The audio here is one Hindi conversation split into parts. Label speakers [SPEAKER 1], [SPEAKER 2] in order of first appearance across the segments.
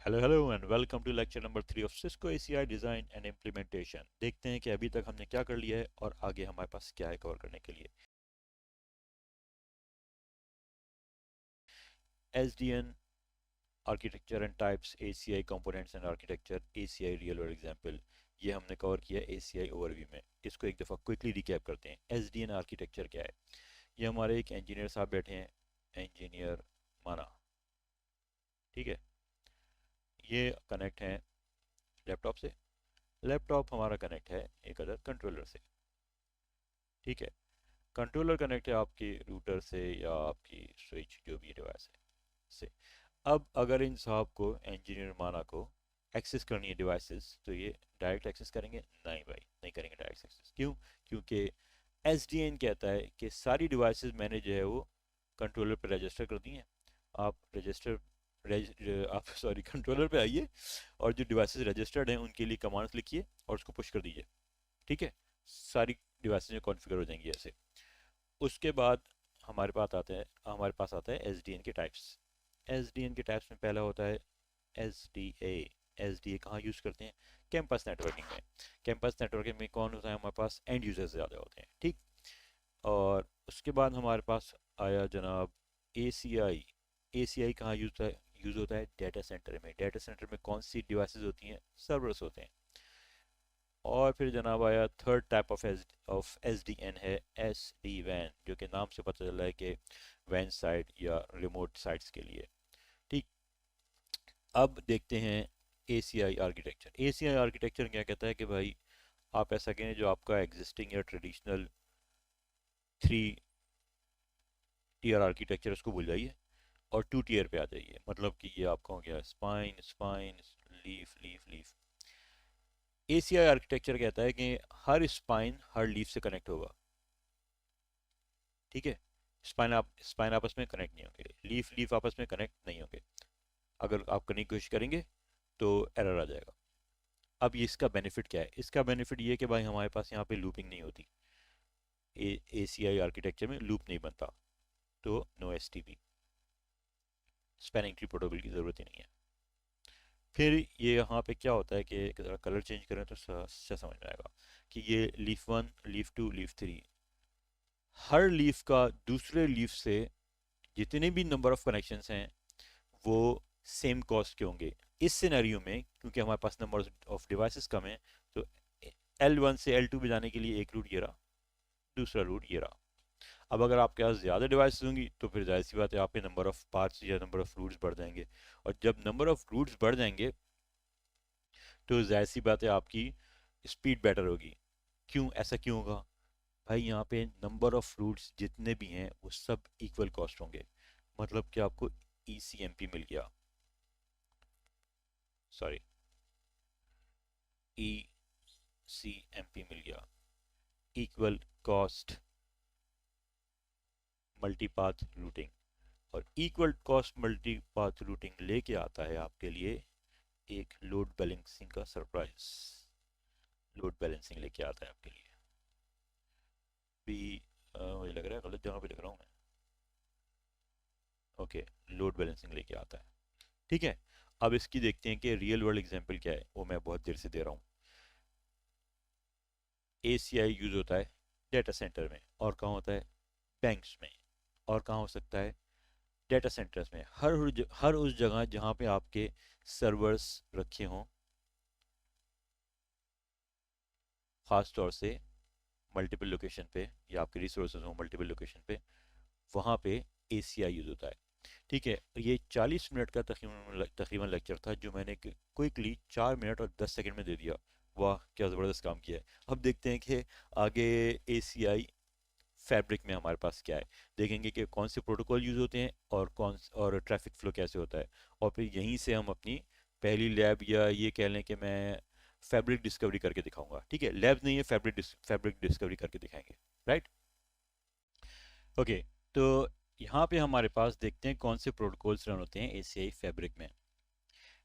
[SPEAKER 1] Hello and welcome to lecture number 3 of Cisco ACI design and implementation. देखते हैं कि अभी तक हमने क्या कर लिया है और आगे हमारे पास क्या है कवर करने के लिए। SDN architecture and types, ACI components and architecture, ACI real world example, ये हमने कवर किया है एसीआई ओवरव्यू में। इसको एक दफ़ा क्विकली रिकैप करते हैं। एसडीएन आर्किटेक्चर क्या है? ये हमारे एक इंजीनियर साहब बैठे हैं, इंजीनियर माना, ठीक है। ये कनेक्ट है लैपटॉप से, लैपटॉप हमारा कनेक्ट है एक अदर कंट्रोलर से, ठीक है। कंट्रोलर कनेक्ट है आपके रूटर से या आपकी स्विच जो भी डिवाइस है से। अब अगर इन साहब को, इंजीनियर माना को, एक्सेस करनी है डिवाइसेस, तो ये डायरेक्ट एक्सेस करेंगे? नहीं भाई, नहीं करेंगे डायरेक्ट एक्सेस। क्यों? क्योंकि एसडीएन कहता है कि सारी डिवाइसेस मैंने जो है वो कंट्रोलर पर रजिस्टर कर दी हैं। आप रजिस्टर आप सॉरी कंट्रोलर पे आइए और जो डिवाइसेस रजिस्टर्ड हैं उनके लिए कमांड्स लिखिए और उसको पुश कर दीजिए, ठीक है। सारी डिवाइसेस कॉन्फ़िगर हो जाएंगी ऐसे। उसके बाद हमारे पास आता है एस डी एन के टाइप्स। एस डी एन के टाइप्स में पहला होता है S D A. S D A कहाँ यूज़ करते हैं? कैंपस नेटवर्किंग में। कैंपस नेटवर्किंग में कौन होता है हमारे पास? एंड यूजर्स ज़्यादा होते हैं, ठीक। और उसके बाद हमारे पास आया जनाब ए सी आई। ए सी आई कहाँ यूज़ होता है? डाटा सेंटर में। डाटा सेंटर में कौन सी डिवाइसेस होती हैं? सर्वर्स होते हैं। और फिर जनाब आया third type of S D N है एस डी वैन, जो कि नाम से पता चल रहा है कि वैन साइट या रिमोट साइट्स के लिए, ठीक। अब देखते हैं ए C I architecture. A C I architecture क्या कहता है कि भाई आप ऐसा कहें, जो आपका एग्जिस्टिंग या ट्रेडिशनल 3 टीयर आर्किटेक्चर उसको भूल जाइए और 2 टीयर पे आ जाइए। मतलब कि ये आपका हो गया spine spine, leaf leaf leaf. A C I architecture कहता है कि हर स्पाइन हर लीफ से कनेक्ट होगा, ठीक है। स्पाइन आपस में कनेक्ट नहीं होंगे, लीफ लीफ आपस में कनेक्ट नहीं होंगे। अगर आप करने की कोशिश करेंगे तो एरर आ जाएगा। अब ये इसका बेनिफिट क्या है? इसका बेनिफिट ये है कि भाई हमारे पास यहाँ पे लूपिंग नहीं होती। ए सी आई आर्किटेक्चर में लूप नहीं बनता, तो no S T P, spanning tree protocol की ज़रूरत ही नहीं है। फिर ये यहाँ पे क्या होता है कि अगर कलर चेंज करें तो अच्छा समझ में आएगा कि ये leaf one, leaf two, leaf three, हर लीफ का दूसरे लीफ से जितने भी नंबर ऑफ कनेक्शंस हैं वो सेम कॉस्ट के होंगे। इस सिनेरियो में क्योंकि हमारे पास नंबर ऑफ डिवाइसेस कम है, तो L1 से L2 पे जाने के लिए एक रूट ये रहा, दूसरा रूट ये रहा। अब अगर आपके पास ज़्यादा डिवाइसेस होंगी तो फिर जाहिर सी बात है आपके नंबर ऑफ पार्ट्स या नंबर ऑफ रूट्स बढ़ जाएंगे। और जब नंबर ऑफ रूट्स बढ़ जाएंगे तो जाहिर सी बात है आपकी स्पीड बेटर होगी। क्यों? ऐसा क्यों होगा? भाई यहाँ पे नंबर ऑफ रूट्स जितने भी हैं वो सब इक्वल कॉस्ट होंगे। मतलब कि आपको ई सी एम पी मिल गया, सॉरी ई सी एम पी मिल गया, इक्वल कॉस्ट मल्टीपाथ रूटिंग। और इक्वल कॉस्ट मल्टीपाथ रूटिंग लेके आता है आपके लिए एक लोड बैलेंसिंग का सरप्राइज। लोड बैलेंसिंग लेके आता है आपके लिए भी। मुझे लग रहा है गलत जगह पे लिख रहा हूँ मैं। ओके, लोड बैलेंसिंग लेके आता है, ठीक है। अब इसकी देखते हैं कि रियल वर्ल्ड एग्जांपल क्या है, वो मैं बहुत देर से दे रहा हूँ। एसीआई यूज होता है डेटा सेंटर में, और कहाँ होता है? बैंक्स में। और कहाँ हो सकता है? डेटा सेंटर्स में। हर उस जगह जहाँ पे आपके सर्वर्स रखे हों, खास तौर से मल्टीपल लोकेशन पे, या आपके रिसोर्सेज हों मल्टीपल लोकेशन पे, वहाँ पे एसीआई यूज होता है, ठीक है। ये 40 मिनट का तकरीबन लेक्चर था जो मैंने क्विकली 4 मिनट और 10 सेकंड में दे दिया। वाह क्या ज़बरदस्त काम किया है। अब देखते हैं कि आगे एसीआई फैब्रिक में हमारे पास क्या है। देखेंगे कि कौन से प्रोटोकॉल यूज़ होते हैं और और ट्रैफिक फ्लो कैसे होता है। और फिर यहीं से हम अपनी पहली लैब, या ये कह लें कि मैं फैब्रिक डिस्कवरी करके दिखाऊंगा, ठीक है। लैब नहीं है, फैब्रिक डिस्कवरी करके दिखाएंगे, राइट। ओके, तो यहाँ पे हमारे पास देखते हैं कौन से प्रोटोकॉल्स रन होते हैं एसीआई फैब्रिक में।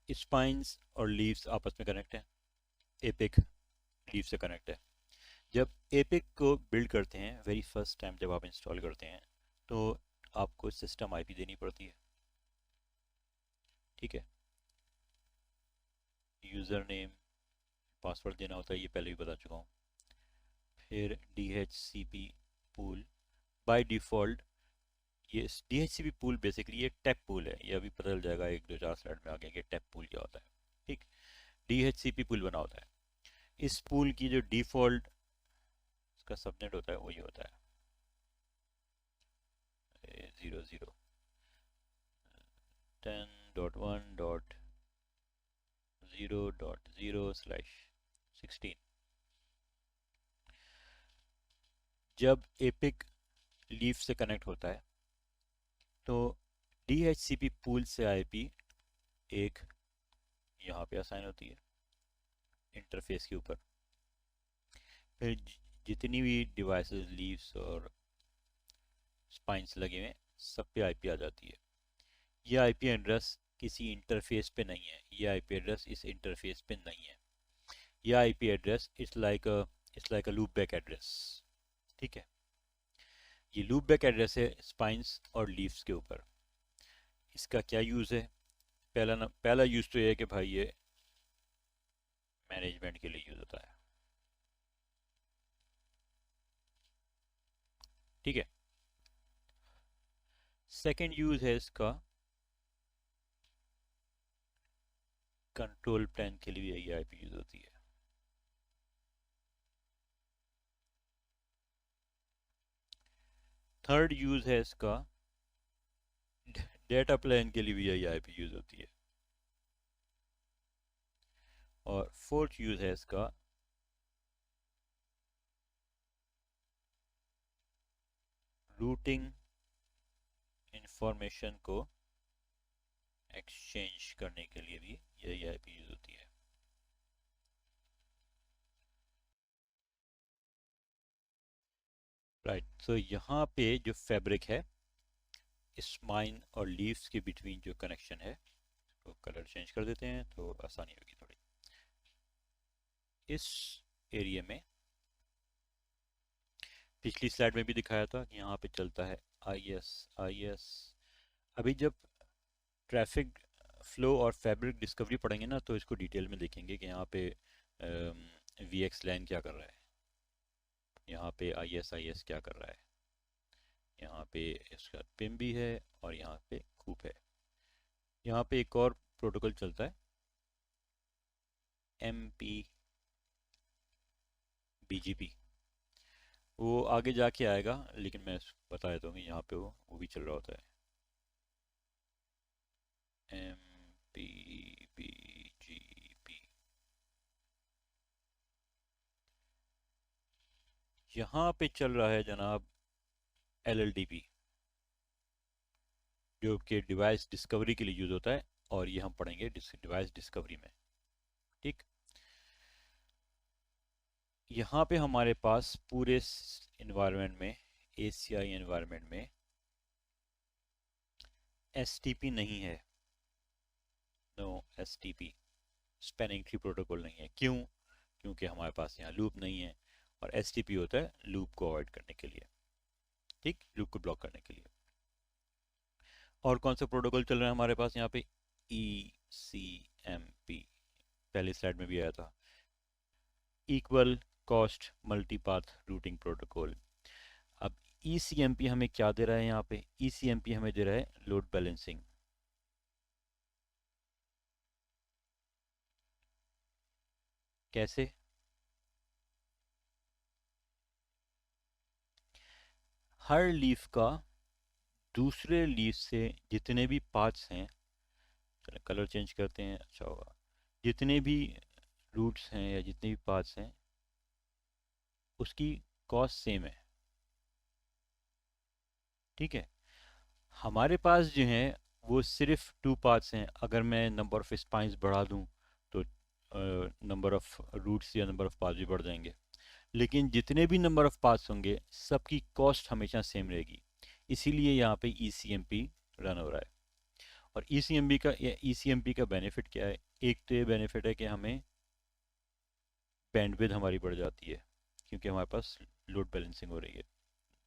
[SPEAKER 1] स्पाइंस और लीव्स आपस में कनेक्ट है, एपिक लीव से कनेक्ट है। जब एपिक को बिल्ड करते हैं वेरी फर्स्ट टाइम, जब आप इंस्टॉल करते हैं तो आपको सिस्टम आईपी देनी पड़ती है, ठीक है। यूज़र नेम पासवर्ड देना होता है, ये पहले भी बता चुका हूँ। फिर DHCP पूल बाय डिफ़ॉल्ट, ये DHCP पूल बेसिकली ये टैप पूल है, ये अभी पता चल जाएगा एक दो चार स्लाइड में आगे कि टैप पूल क्या होता है। ठीक, DHCP पूल बना होता है। इस पूल की जो डिफ़ॉल्ट इसका सबनेट होता है वो ये होता है 00.10.1.0.0/16। जब एपिक लीफ से कनेक्ट होता है तो DHCP पूल से आईपी एक यहाँ पे असाइन होती है इंटरफेस के ऊपर। फिर जितनी भी डिवाइसेस लीव्स और स्पाइंस लगे हुए सब पे आईपी आ जाती है। ये आईपी एड्रेस किसी इंटरफेस पे नहीं है, ये आईपी एड्रेस इस इंटरफेस पे नहीं है। ये IP address it's like a loop back address. ठीक है, ये लूप बैक एड्रेस है स्पाइंस और लीव्स के ऊपर। इसका क्या यूज़ है? पहला यूज़ तो ये है कि भाई ये मैनेजमेंट के लिए यूज़ होता है। ठीक है, सेकंड यूज़ है इसका कंट्रोल प्लान के लिए भी यही आईपी यूज़ होती है। थर्ड यूज़ है इसका डेटा प्लान के लिए भी यही आईपी यूज़ होती है। और फोर्थ यूज़ है इसका रूटिंग इंफॉर्मेशन को एक्सचेंज करने के लिए भी यही आईपी यूज़ होती है। राइट, तो यहाँ पे जो फैब्रिक है स्पाइन और लीव्स के बिटवीन जो कनेक्शन है, तो कलर चेंज कर देते हैं तो आसानी होगी थोड़ी। इस एरिया में पिछली स्लाइड में भी दिखाया था कि यहाँ पे चलता है आई एस। अभी जब ट्रैफिक फ्लो और फैब्रिक डिस्कवरी पढ़ेंगे ना तो इसको डिटेल में देखेंगे कि यहाँ पे VX लाइन क्या कर रहा है, यहाँ पे आई एस क्या कर रहा है, यहाँ पे इसका पिम भी है और यहाँ पे कूप है। यहाँ पे एक और प्रोटोकॉल चलता है MPBGP, वो आगे जाके आएगा लेकिन मैं बता देता हूँ कि यहाँ पे वो भी चल रहा होता है MPBGP। यहाँ पे चल रहा है जनाब LLDP, जो कि डिवाइस डिस्कवरी के लिए यूज़ होता है और ये हम पढ़ेंगे डिवाइस डिस्कवरी में। ठीक, यहाँ पे हमारे पास पूरे इन्वायरमेंट में ACI इन्वायरमेंट में STP नहीं है। No STP, spanning tree protocol नहीं है। क्यों? क्योंकि हमारे पास यहाँ लूप नहीं है और STP होता है लूप को अवॉइड करने के लिए। ठीक, लूप को ब्लॉक करने के लिए। और कौन सा प्रोटोकॉल चल रहा है हमारे पास यहाँ पे? ECMP, पहले स्लाइड में भी आया था, इक्वल कॉस्ट मल्टीपाथ रूटिंग प्रोटोकॉल। अब ECMP हमें क्या दे रहा है? यहाँ पे ECMP हमें दे रहा है लोड बैलेंसिंग। कैसे? हर लीफ का दूसरे लीफ से जितने भी पार्ट्स हैं, चलो कलर चेंज करते हैं अच्छा होगा, जितने भी रूट्स हैं या जितने भी पार्ट्स हैं उसकी कॉस्ट सेम है। ठीक है, हमारे पास जो है वो सिर्फ 2 पार्ट्स हैं। अगर मैं नंबर ऑफ स्पाइंस बढ़ा दूं तो नंबर ऑफ रूट्स या नंबर ऑफ पार्ट्स भी बढ़ जाएंगे, लेकिन जितने भी नंबर ऑफ पार्ट्स होंगे सबकी कॉस्ट हमेशा सेम रहेगी। इसीलिए यहाँ पे ECMP रन हो रहा है। और ECMP का बेनिफिट क्या है? एक तो ये बेनिफिट है कि हमें बैंडविड्थ हमारी बढ़ जाती है क्योंकि हमारे पास लोड बैलेंसिंग हो रही है,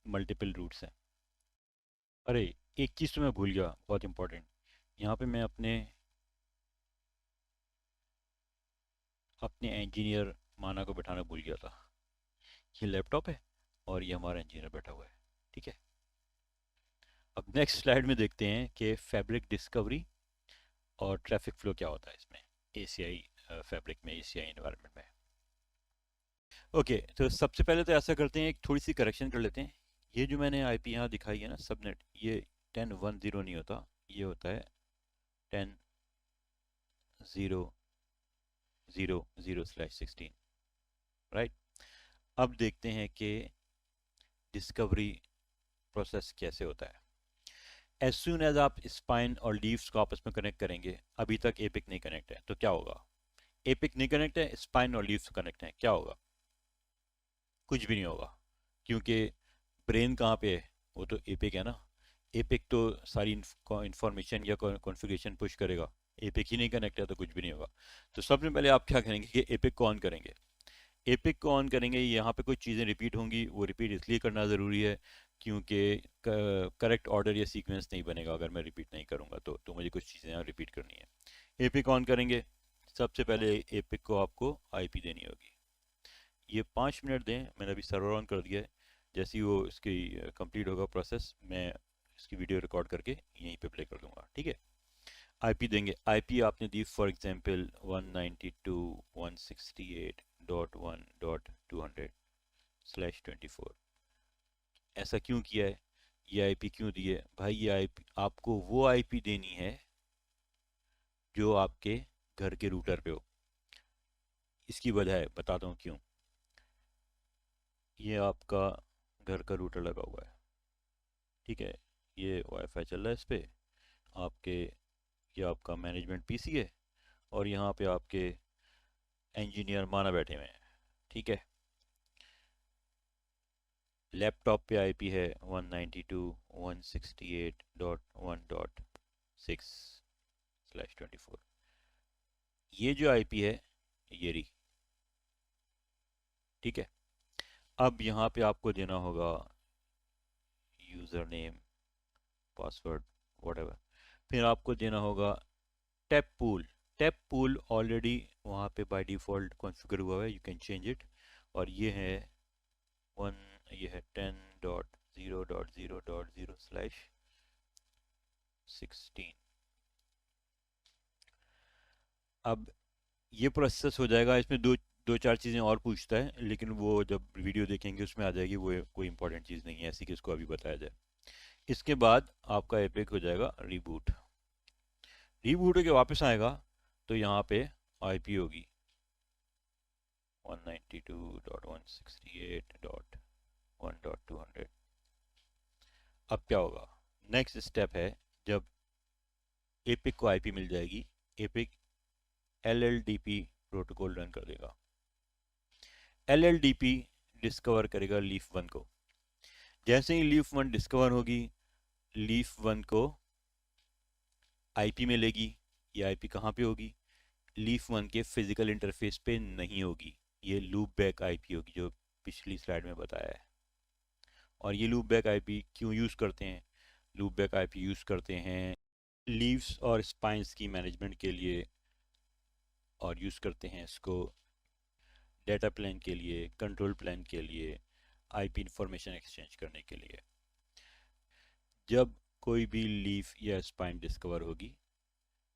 [SPEAKER 1] मल्टीपल रूट्स हैं। अरे, एक चीज़ तो मैं भूल गया, बहुत इंपॉर्टेंट। यहाँ पे मैं अपने अपने इंजीनियर माना को बैठाना भूल गया था। ये लैपटॉप है और ये हमारा इंजीनियर बैठा हुआ है। ठीक है, अब नेक्स्ट स्लाइड में देखते हैं कि फैब्रिक डिस्कवरी और ट्रैफिक फ्लो क्या होता है इसमें, एसीआई फैब्रिक में, एसीआई एनवायरनमेंट में। ओके, तो सबसे पहले तो ऐसा करते हैं, एक थोड़ी सी करेक्शन कर लेते हैं। ये जो मैंने आईपी यहाँ दिखाई है ना, सबनेट, ये 10.1.0 नहीं होता, ये होता है 10.0.0/16, राइट। अब देखते हैं कि डिस्कवरी प्रोसेस कैसे होता है। एज सुन एज आप स्पाइन और लीव्स को आपस में कनेक्ट करेंगे, अभी तक एपिक नहीं कनेक्ट है, तो क्या होगा? एपिक नहीं कनेक्ट है, स्पाइन और लीव्स कनेक्ट है, क्या होगा? कुछ भी नहीं होगा, क्योंकि ब्रेन कहाँ पे है? वो तो एपिक है ना। एपिक तो सारी इंफॉर्मेशन या कॉन्फ़िगरेशन पुश करेगा। एपिक ही नहीं कनेक्ट है तो कुछ भी नहीं होगा। तो सबसे पहले आप क्या करेंगे कि एपिक को ऑन करेंगे। एपिक को ऑन करेंगे, यहाँ पे कुछ चीज़ें रिपीट होंगी, वो रिपीट इसलिए करना ज़रूरी है क्योंकि करेक्ट ऑर्डर या सीक्वेंस नहीं बनेगा अगर मैं रिपीट नहीं करूँगा, तो मुझे कुछ चीज़ें यहाँ रिपीट करनी है। एपिक ऑन करेंगे, सबसे पहले एपिक को आपको आईपी देनी होगी। ये 5 मिनट दें, मैंने अभी सर्वर ऑन कर दिया है। जैसे ही वो इसकी कंप्लीट होगा प्रोसेस, मैं इसकी वीडियो रिकॉर्ड करके यहीं पे प्ले कर दूंगा। ठीक है, आईपी देंगे। आईपी आपने दी फॉर एग्जांपल 192.168.1.200/24। ऐसा क्यों किया है? ये आईपी क्यों दी है भाई? ये आईपी आपको वो आईपी देनी है जो आपके घर के रूटर पे हो। इसकी वजह है, बताता हूँ क्यों। ये आपका घर का रूटर लगा हुआ है, ठीक है, ये वाईफाई चल रहा है इस पे आपके, ये आपका मैनेजमेंट पीसी है और यहाँ पे आपके इंजीनियर माना बैठे हुए हैं। ठीक है, लैपटॉप पे आईपी है 192.168.1.6/24। ये जो आईपी है ये रही। ठीक है, अब यहाँ पे आपको देना होगा यूज़र नेम, पासवर्ड, व्हाटएवर। फिर आपको देना होगा tap pool. Tap pool already वहाँ पे बाय डिफ़ॉल्ट कॉन्फ़िगर हुआ है, यू कैन चेंज इट। और ये है वन, ये है 10.0.0.0/16। अब ये प्रोसेस हो जाएगा, इसमें दो दो चार चीज़ें और पूछता है, लेकिन वो जब वीडियो देखेंगे उसमें आ जाएगी, वो कोई इंपॉर्टेंट चीज़ नहीं है ऐसी कि इसको अभी बताया जाए। इसके बाद आपका एपिक हो जाएगा रीबूट। रीबूट होके वापस आएगा तो यहाँ पे आईपी होगी 192.168.1.200। अब क्या होगा? नेक्स्ट स्टेप है, जब एपिक को आईपी मिल जाएगी, एपिक एलएलडीपी प्रोटोकॉल रन कर देगा। एलएलडीपी डिस्कवर करेगा लीफ वन को। जैसे ही लीफ वन डिस्कवर होगी, लीफ वन को आईपी मिलेगी। ये आईपी कहाँ पे होगी? लीफ वन के फिजिकल इंटरफेस पे नहीं होगी, ये लूप बैक आईपी होगी जो पिछली स्लाइड में बताया है। और ये लूप बैक आईपी क्यों यूज़ करते हैं? लूप बैक आईपी यूज़ करते हैं लीव्स और स्पाइंस की मैनेजमेंट के लिए, और यूज़ करते हैं इसको डेटा प्लान के लिए, कंट्रोल प्लान के लिए, आईपी इंफॉर्मेशन एक्सचेंज करने के लिए। जब कोई भी लीफ या स्पाइन डिस्कवर होगी,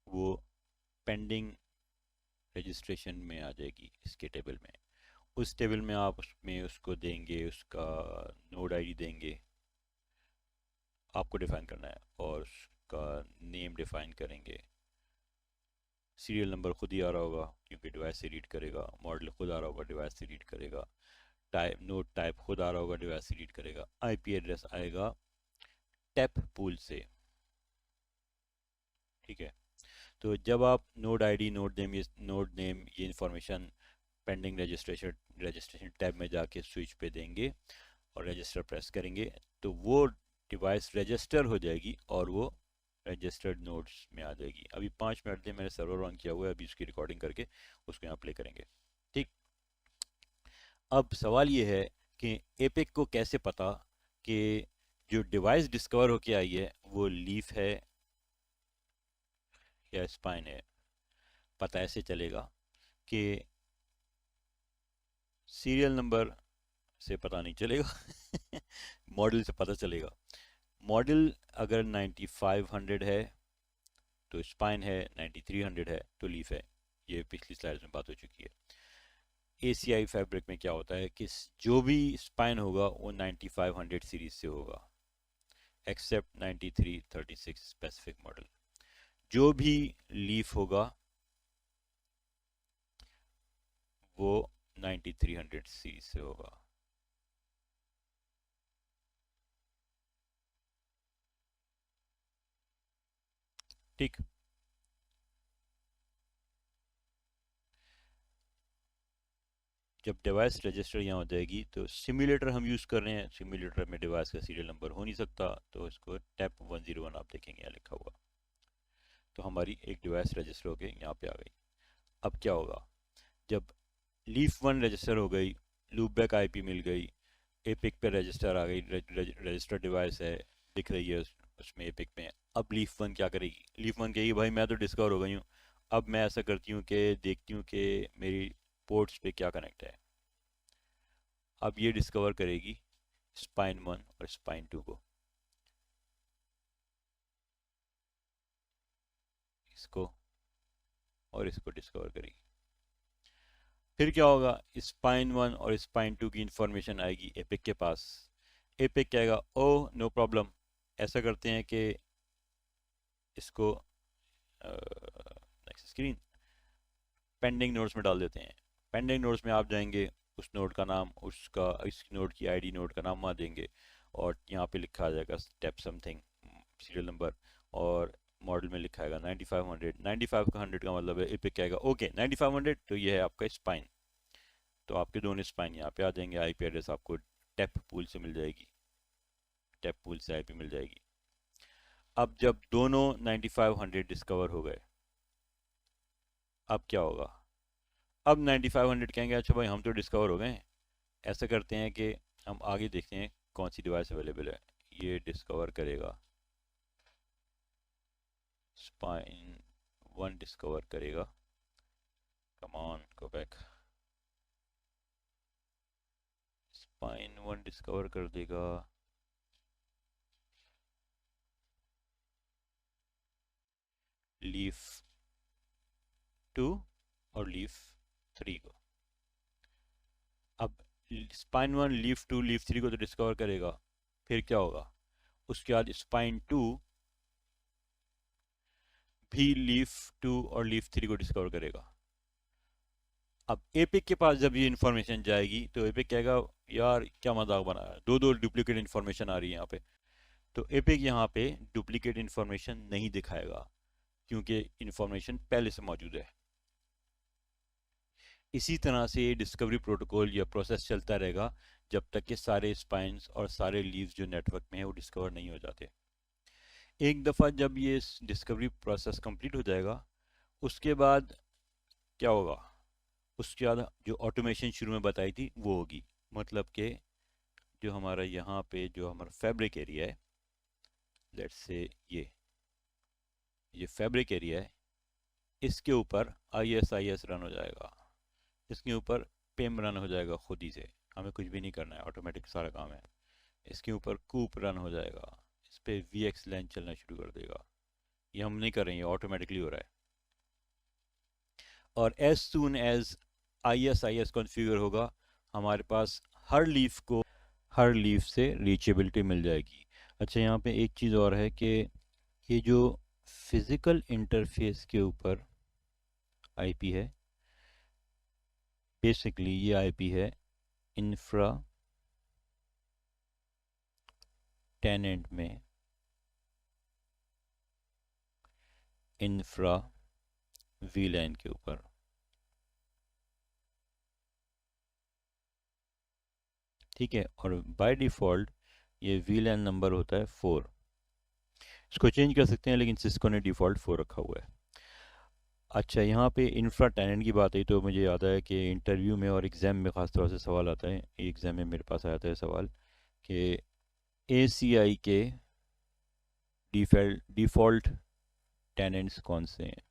[SPEAKER 1] वो पेंडिंग रजिस्ट्रेशन में आ जाएगी इसके टेबल में। उस टेबल में आप उसमें उसको देंगे, उसका नोड आईडी देंगे, आपको डिफाइन करना है, और उसका नेम डिफाइन करेंगे। सीरियल नंबर खुद ही आ रहा होगा क्योंकि डिवाइस से रीड करेगा, मॉडल खुद आ रहा होगा, डिवाइस से रीड करेगा, टाइप नोड टाइप खुद आ रहा होगा, डिवाइस से रीड करेगा। आईपी एड्रेस आएगा टैप पूल से। ठीक है, तो जब आप नोड आईडी, नोड नेम ये इंफॉर्मेशन पेंडिंग रजिस्ट्रेशन टैब में जाके स्विच पे देंगे और रजिस्टर प्रेस करेंगे, तो वो डिवाइस रजिस्टर हो जाएगी और वो रजिस्टर्ड नोड्स में आ जाएगी। अभी 5 मिनट में मैंने सर्वर ऑन किया हुआ है, अभी उसकी रिकॉर्डिंग करके उसको यहाँ प्ले करेंगे। ठीक, अब सवाल ये है कि एपिक को कैसे पता कि जो डिवाइस डिस्कवर होके आई है वो लीफ है या स्पाइन है? पता ऐसे चलेगा कि सीरियल नंबर से पता नहीं चलेगा मॉडल से पता चलेगा। मॉडल अगर 9500 है तो स्पाइन है, 9300 है तो लीफ है। ये पिछली स्लाइड में बात हो चुकी है। एसीआई फैब्रिक में क्या होता है कि जो भी स्पाइन होगा वो 9500 सीरीज से होगा, एक्सेप्ट 9336 स्पेसिफिक मॉडल। जो भी लीफ होगा वो 9300 सीरीज से होगा। ठीक। जब डिवाइस रजिस्टर यहाँ हो जाएगी तो सिम्युलेटर हम यूज़ कर रहे हैं, सिम्युलेटर में डिवाइस का सीरियल नंबर हो नहीं सकता, तो इसको टैप 101 आप देखेंगे यहाँ लिखा हुआ। तो हमारी एक डिवाइस रजिस्टर होके यहाँ पे आ गई। अब क्या होगा, जब लीफ वन रजिस्टर हो गई, लूपबैक आईपी मिल गई, एपिक पे रजिस्टर आ गई, रजिस्टर डिवाइस है दिख रही है उसमें एपिक में। अब लीफ वन क्या करेगी, लीफ वन कहेगी भाई मैं तो डिस्कवर हो गई हूँ, अब मैं ऐसा करती हूँ कि देखती हूँ कि मेरी पोर्ट्स पे क्या कनेक्ट है। अब ये डिस्कवर करेगी स्पाइन वन और स्पाइन टू को, इसको और इसको डिस्कवर करेगी। फिर क्या होगा, स्पाइन वन और स्पाइन टू की इंफॉर्मेशन आएगी एपिक के पास। एपिक कहेगा ओ नो प्रॉब्लम, ऐसा करते हैं कि इसको नेक्स्ट स्क्रीन पेंडिंग नोड्स में डाल देते हैं। पेंडिंग नोड्स में आप जाएंगे, उस नोड का नाम, उसका इस नोड की आईडी, नोड का नाम वहाँ देंगे और यहाँ पे लिखा आ जाएगा स्टेप समथिंग सीरियल नंबर, और मॉडल में लिखा आएगा 9500। 95 का 100 का मतलब है एपिक कहेगा ओके 9500 तो ये है आपका स्पाइन। तो आपके दोनों स्पाइन यहाँ पे आ जाएंगे, आईपी एड्रेस आपको टेप पूल से मिल जाएगी, टेप पूल से आईपी मिल जाएगी। अब जब दोनों 9500 डिस्कवर हो गए, अब क्या होगा, अब 9500 कहेंगे अच्छा भाई हम तो डिस्कवर हो गए हैं, ऐसा करते हैं कि हम आगे देखते हैं कौन सी डिवाइस अवेलेबल है। ये डिस्कवर करेगा, स्पाइन वन डिस्कवर करेगा, come on go back, spine one discover कर देगा लीफ टू और लीफ थ्री को। अब spine one leaf two leaf three को तो डिस्कवर करेगा, फिर क्या होगा, उसके बाद स्पाइन टू भी लीफ टू और लीफ थ्री को डिस्कवर करेगा। अब एपिक के पास जब ये इन्फॉर्मेशन जाएगी तो एपिक कहेगा यार क्या मजाक बना है, दो दो डुप्लीकेट इन्फॉर्मेशन आ रही है यहाँ पे। तो एपिक यहाँ पे डुप्लीकेट इन्फॉर्मेशन नहीं दिखाएगा क्योंकि इन्फॉर्मेशन पहले से मौजूद है। इसी तरह से ये डिस्कवरी प्रोटोकॉल या प्रोसेस चलता रहेगा जब तक कि सारे स्पाइन्स और सारे लीव्स जो नेटवर्क में है वो डिस्कवर नहीं हो जाते। एक दफ़ा जब ये डिस्कवरी प्रोसेस कंप्लीट हो जाएगा, उसके बाद क्या होगा, उसके बाद जो ऑटोमेशन शुरू में बताई थी वो होगी। मतलब कि जो हमारा यहाँ पे जो हमारा फैब्रिक एरिया है, लेट्स से ये फैब्रिक एरिया है, इसके ऊपर ISIS रन हो जाएगा, इसके ऊपर पिम रन हो जाएगा खुद ही से, हमें कुछ भी नहीं करना है, ऑटोमेटिक सारा काम है। इसके ऊपर कूप रन हो जाएगा, इस पर VXLAN चलना शुरू कर देगा। ये हम नहीं कर रहे हैं, ये ऑटोमेटिकली हो रहा है। और as soon as ISIS configure होगा, हमारे पास हर लीफ से रीचेबिलिटी मिल जाएगी। अच्छा यहाँ पे एक चीज़ और है कि ये जो फिज़िकल इंटरफेस के ऊपर IP है, बेसिकली ये IP है इंफ्रा टेनेंट में, इंफ्रा VLAN के ऊपर। ठीक है, और बाय डिफ़ॉल्ट ये VLAN नंबर होता है 4। इसको चेंज कर सकते हैं लेकिन सिस्को ने डिफ़ॉल्ट 4 रखा हुआ है। अच्छा यहाँ पे इंफ्रा टेनेंट की बात आई तो मुझे याद है कि इंटरव्यू में और एग्ज़ाम में ख़ास तौर से सवाल आता है, एग्ज़ाम में मेरे पास आया था सवाल कि ACI के डिफ़ॉल्ट टेनेंट्स कौन से हैं।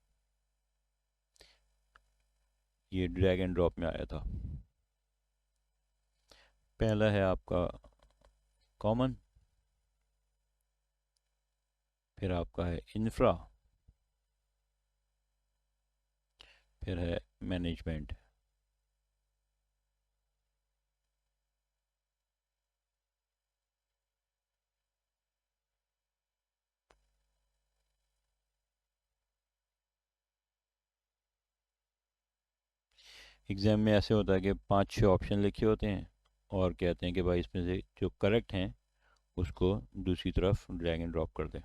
[SPEAKER 1] ये ड्रैग एंड ड्रॉप में आया था। पहला है आपका कॉमन, फिर आपका है इंफ्रा, फिर है मैनेजमेंट। एग्ज़ाम में ऐसे होता है कि 5-6 ऑप्शन लिखे होते हैं और कहते हैं कि भाई इसमें से जो करेक्ट हैं उसको दूसरी तरफ ड्रैग एंड ड्रॉप कर दें।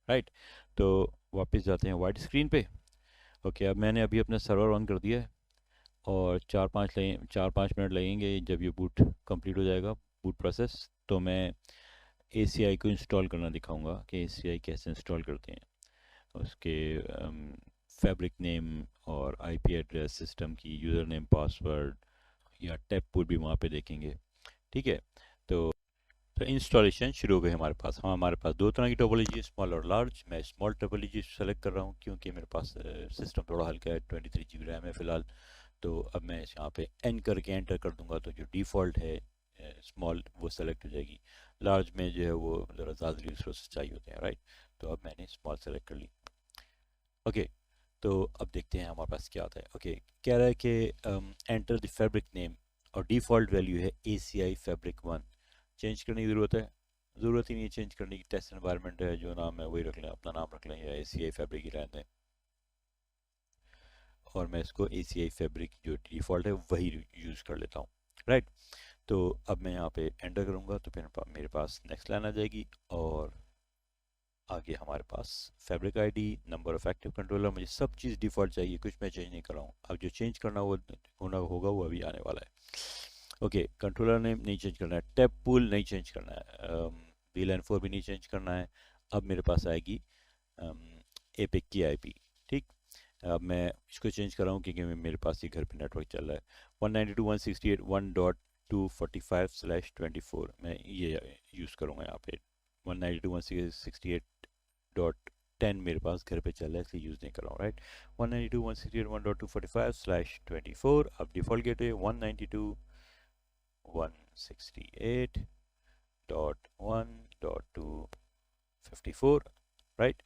[SPEAKER 1] राइट, तो वापस जाते हैं वाइट स्क्रीन पे। ओके, अब मैंने अभी अपना सर्वर ऑन कर दिया है और 4-5 मिनट लगेंगे जब ये बूट कंप्लीट हो जाएगा, बूट प्रोसेस। तो मैं ACI को इंस्टॉल करना दिखाऊंगा कि ACI कैसे इंस्टॉल करते हैं, उसके फैब्रिक नेम और IP एड्रेस, सिस्टम की यूज़र नेम, पासवर्ड या टैब पुल भी वहाँ पे देखेंगे। ठीक है, तो इंस्टॉलेशन शुरू हो गई हमारे पास। हमारे पास दो तरह की टोपोलॉजी, स्मॉल और लार्ज। मैं स्मॉल टोपोलॉजी सेलेक्ट कर रहा हूँ क्योंकि मेरे पास सिस्टम थोड़ा हल्का है, 23 GB रैम है फ़िलहाल। तो अब मैं यहाँ पे एन करके एंटर कर दूंगा तो जो डिफ़ॉल्ट है स्मॉल वो सेलेक्ट हो जाएगी। लार्ज में जो है वो ज़रा ज़्यादा रिसोर्स चाहिए होते हैं, राइट। तो अब मैंने स्मॉल सेलेक्ट कर ली। ओके, तो अब देखते हैं हमारे पास क्या आता है। ओके, कह रहा है कि एंटर द फैब्रिक नेम और डिफ़ॉल्ट वैल्यू है ACI फैब्रिक 1। चेंज करने की ज़रूरत है? ज़रूरत ही नहीं है चेंज करने की। टेस्ट एनवायरनमेंट है, जो नाम है वही रख लें, अपना नाम रख लें या ACI फैब्रिक ही रहने दें। और मैं इसको ACI फैब्रिक जो डिफ़ॉल्ट है वही यूज़ कर लेता हूँ, राइट। तो अब मैं यहाँ पे एंटर करूँगा तो फिर मेरे पास नेक्स्ट लाइन आ जाएगी और आगे हमारे पास fabric ID, number of active controller, मुझे सब चीज़ डिफ़ॉल्ट चाहिए, कुछ मैं चेंज नहीं कर रहा हूँ। अब जो चेंज करना वो होना होगा वो अभी आने वाला है। ओके, कंट्रोलर नेम नहीं चेंज करना है, टैब पूल नहीं चेंज करना है, VLAN 4 भी नहीं चेंज करना है। अब मेरे पास आएगी एपिक की IP। ठीक, अब मैं इसको चेंज कर रहा हूँ क्योंकि मेरे पास ये घर पे नेटवर्क चल रहा है। 192.168.1.245/24 मैं ये यूज़ करूँगा यहाँ पे। 192.168.10 मेरे पास घर पे चल रहा है इसलिए यूज़ नहीं कर रहा हूँ, राइट। 192.168.1.245/24। अब डिफ़ॉल्ट गेट है 192.168.1.254, राइट।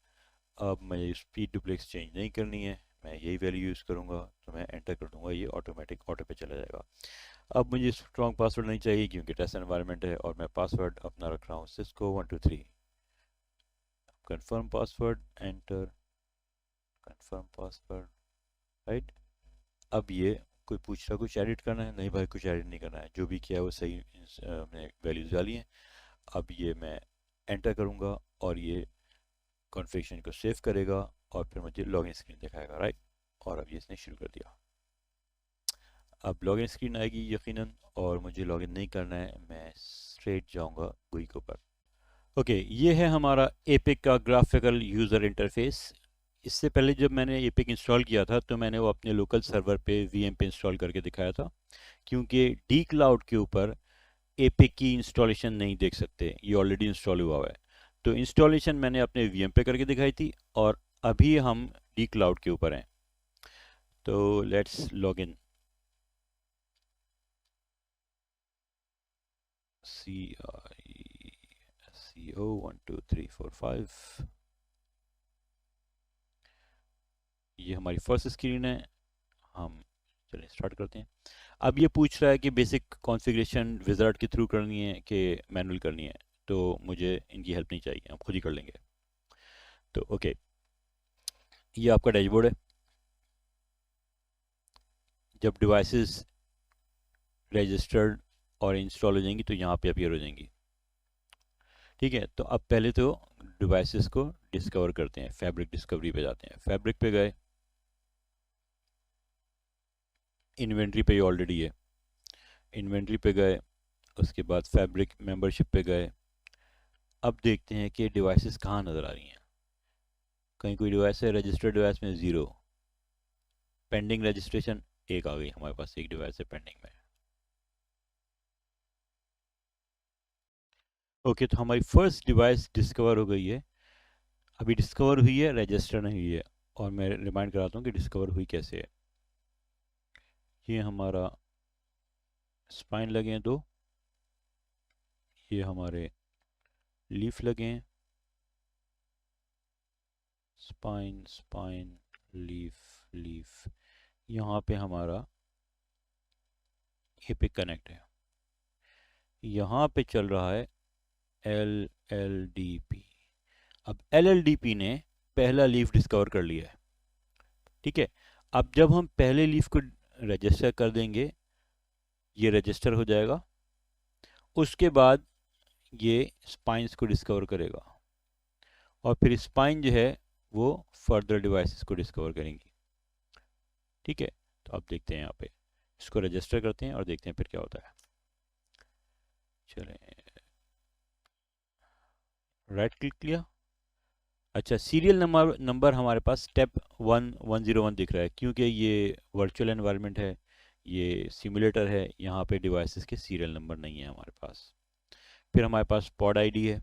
[SPEAKER 1] अब मुझे स्पीड डुप्लेक्स चेंज नहीं करनी है, मैं यही वैल्यू यूज़ करूँगा। तो मैं एंटर कर दूंगा, ये ऑटोमेटिक ऑटो पे चला जाएगा। अब मुझे स्ट्रॉन्ग पासवर्ड नहीं चाहिए क्योंकि टेस्ट एनवायरनमेंट है और मैं पासवर्ड अपना रख रहा हूँ Cisco123। Confirm password, enter, confirm password, right. अब ये कोई पूछ रहा कुछ एडिट करना है? नहीं भाई, कुछ एडिट नहीं करना है, जो भी किया है वो सही हमने वैल्यूज़ डाली हैं। अब ये मैं एंटर करूँगा और ये कॉन्फ़िगरेशन को सेव करेगा और फिर मुझे लॉगिन स्क्रीन दिखाएगा, राइट। और अब ये इसने शुरू कर दिया। अब लॉगिन स्क्रीन आएगी यकीनन, और मुझे लॉगिन नहीं करना है, मैं स्ट्रेट जाऊंगा GUI के ऊपर। ओके, ये है हमारा एपिक का ग्राफिकल यूज़र इंटरफेस। इससे पहले जब मैंने एपिक इंस्टॉल किया था तो मैंने वो अपने लोकल सर्वर पे VM पे इंस्टॉल करके दिखाया था, क्योंकि डी क्लाउड के ऊपर एपिक की इंस्टॉलेशन नहीं देख सकते, ये ऑलरेडी इंस्टॉल हुआ हुआ है। तो इंस्टॉलेशन मैंने अपने VM पे करके दिखाई थी और अभी हम डी क्लाउड के ऊपर हैं। तो लेट्स लॉग इन। CISCO12345, ये हमारी फर्स्ट स्क्रीन है। हम चलिए स्टार्ट करते हैं। अब ये पूछ रहा है कि बेसिक कॉन्फ़िगरेशन विज़ार्ड के थ्रू करनी है कि मैनुअल करनी है, तो मुझे इनकी हेल्प नहीं चाहिए, हम खुद ही कर लेंगे। तो ओके, ये आपका डैशबोर्ड है। जब डिवाइसेस रजिस्टर्ड और इंस्टॉल हो जाएंगी तो यहाँ पे अपीयर हो जाएंगी। ठीक है, तो अब पहले तो डिवाइसेस को डिस्कवर करते हैं, फैब्रिक डिस्कवरी पे जाते हैं। फैब्रिक पे गए, इन्वेंट्री पे ही ऑलरेडी है, इन्वेंट्री पे गए, उसके बाद फैब्रिक मेंबरशिप पे गए। अब देखते हैं कि डिवाइसेस कहाँ नज़र आ रही हैं। कहीं कोई डिवाइस है, रजिस्टर्ड डिवाइस में 0, पेंडिंग रजिस्ट्रेशन 1 आ गई, हमारे पास एक डिवाइस है पेंडिंग में। ओके, तो हमारी फर्स्ट डिवाइस डिस्कवर हो गई है। अभी डिस्कवर हुई है, रजिस्टर नहीं हुई है। और मैं रिमाइंड कराता हूँ कि डिस्कवर हुई कैसे है। ये हमारा स्पाइन लगे हैं दो, ये हमारे लीफ लगे हैं, स्पाइन स्पाइन लीफ लीफ, यहाँ पे हमारा एपिक कनेक्ट है, यहाँ पे चल रहा है LLDP। अब LLDP ने पहला लीफ डिस्कवर कर लिया है, ठीक है। अब जब हम पहले लीफ को रजिस्टर कर देंगे, ये रजिस्टर हो जाएगा, उसके बाद ये स्पाइंस को डिस्कवर करेगा और फिर स्पाइन जो है वो फर्दर डिवाइसेस को डिस्कवर करेंगी, ठीक है। तो अब देखते हैं यहाँ पे, इसको रजिस्टर करते हैं और देखते हैं फिर क्या होता है। चलें, राइट क्लिक किया। अच्छा, सीरियल नंबर हमारे पास स्टेप 101 दिख रहा है, क्योंकि ये वर्चुअल एनवायरनमेंट है, ये सिमुलेटर है, यहाँ पे डिवाइसेस के सीरियल नंबर नहीं है हमारे पास। फिर हमारे पास पॉड आईडी है,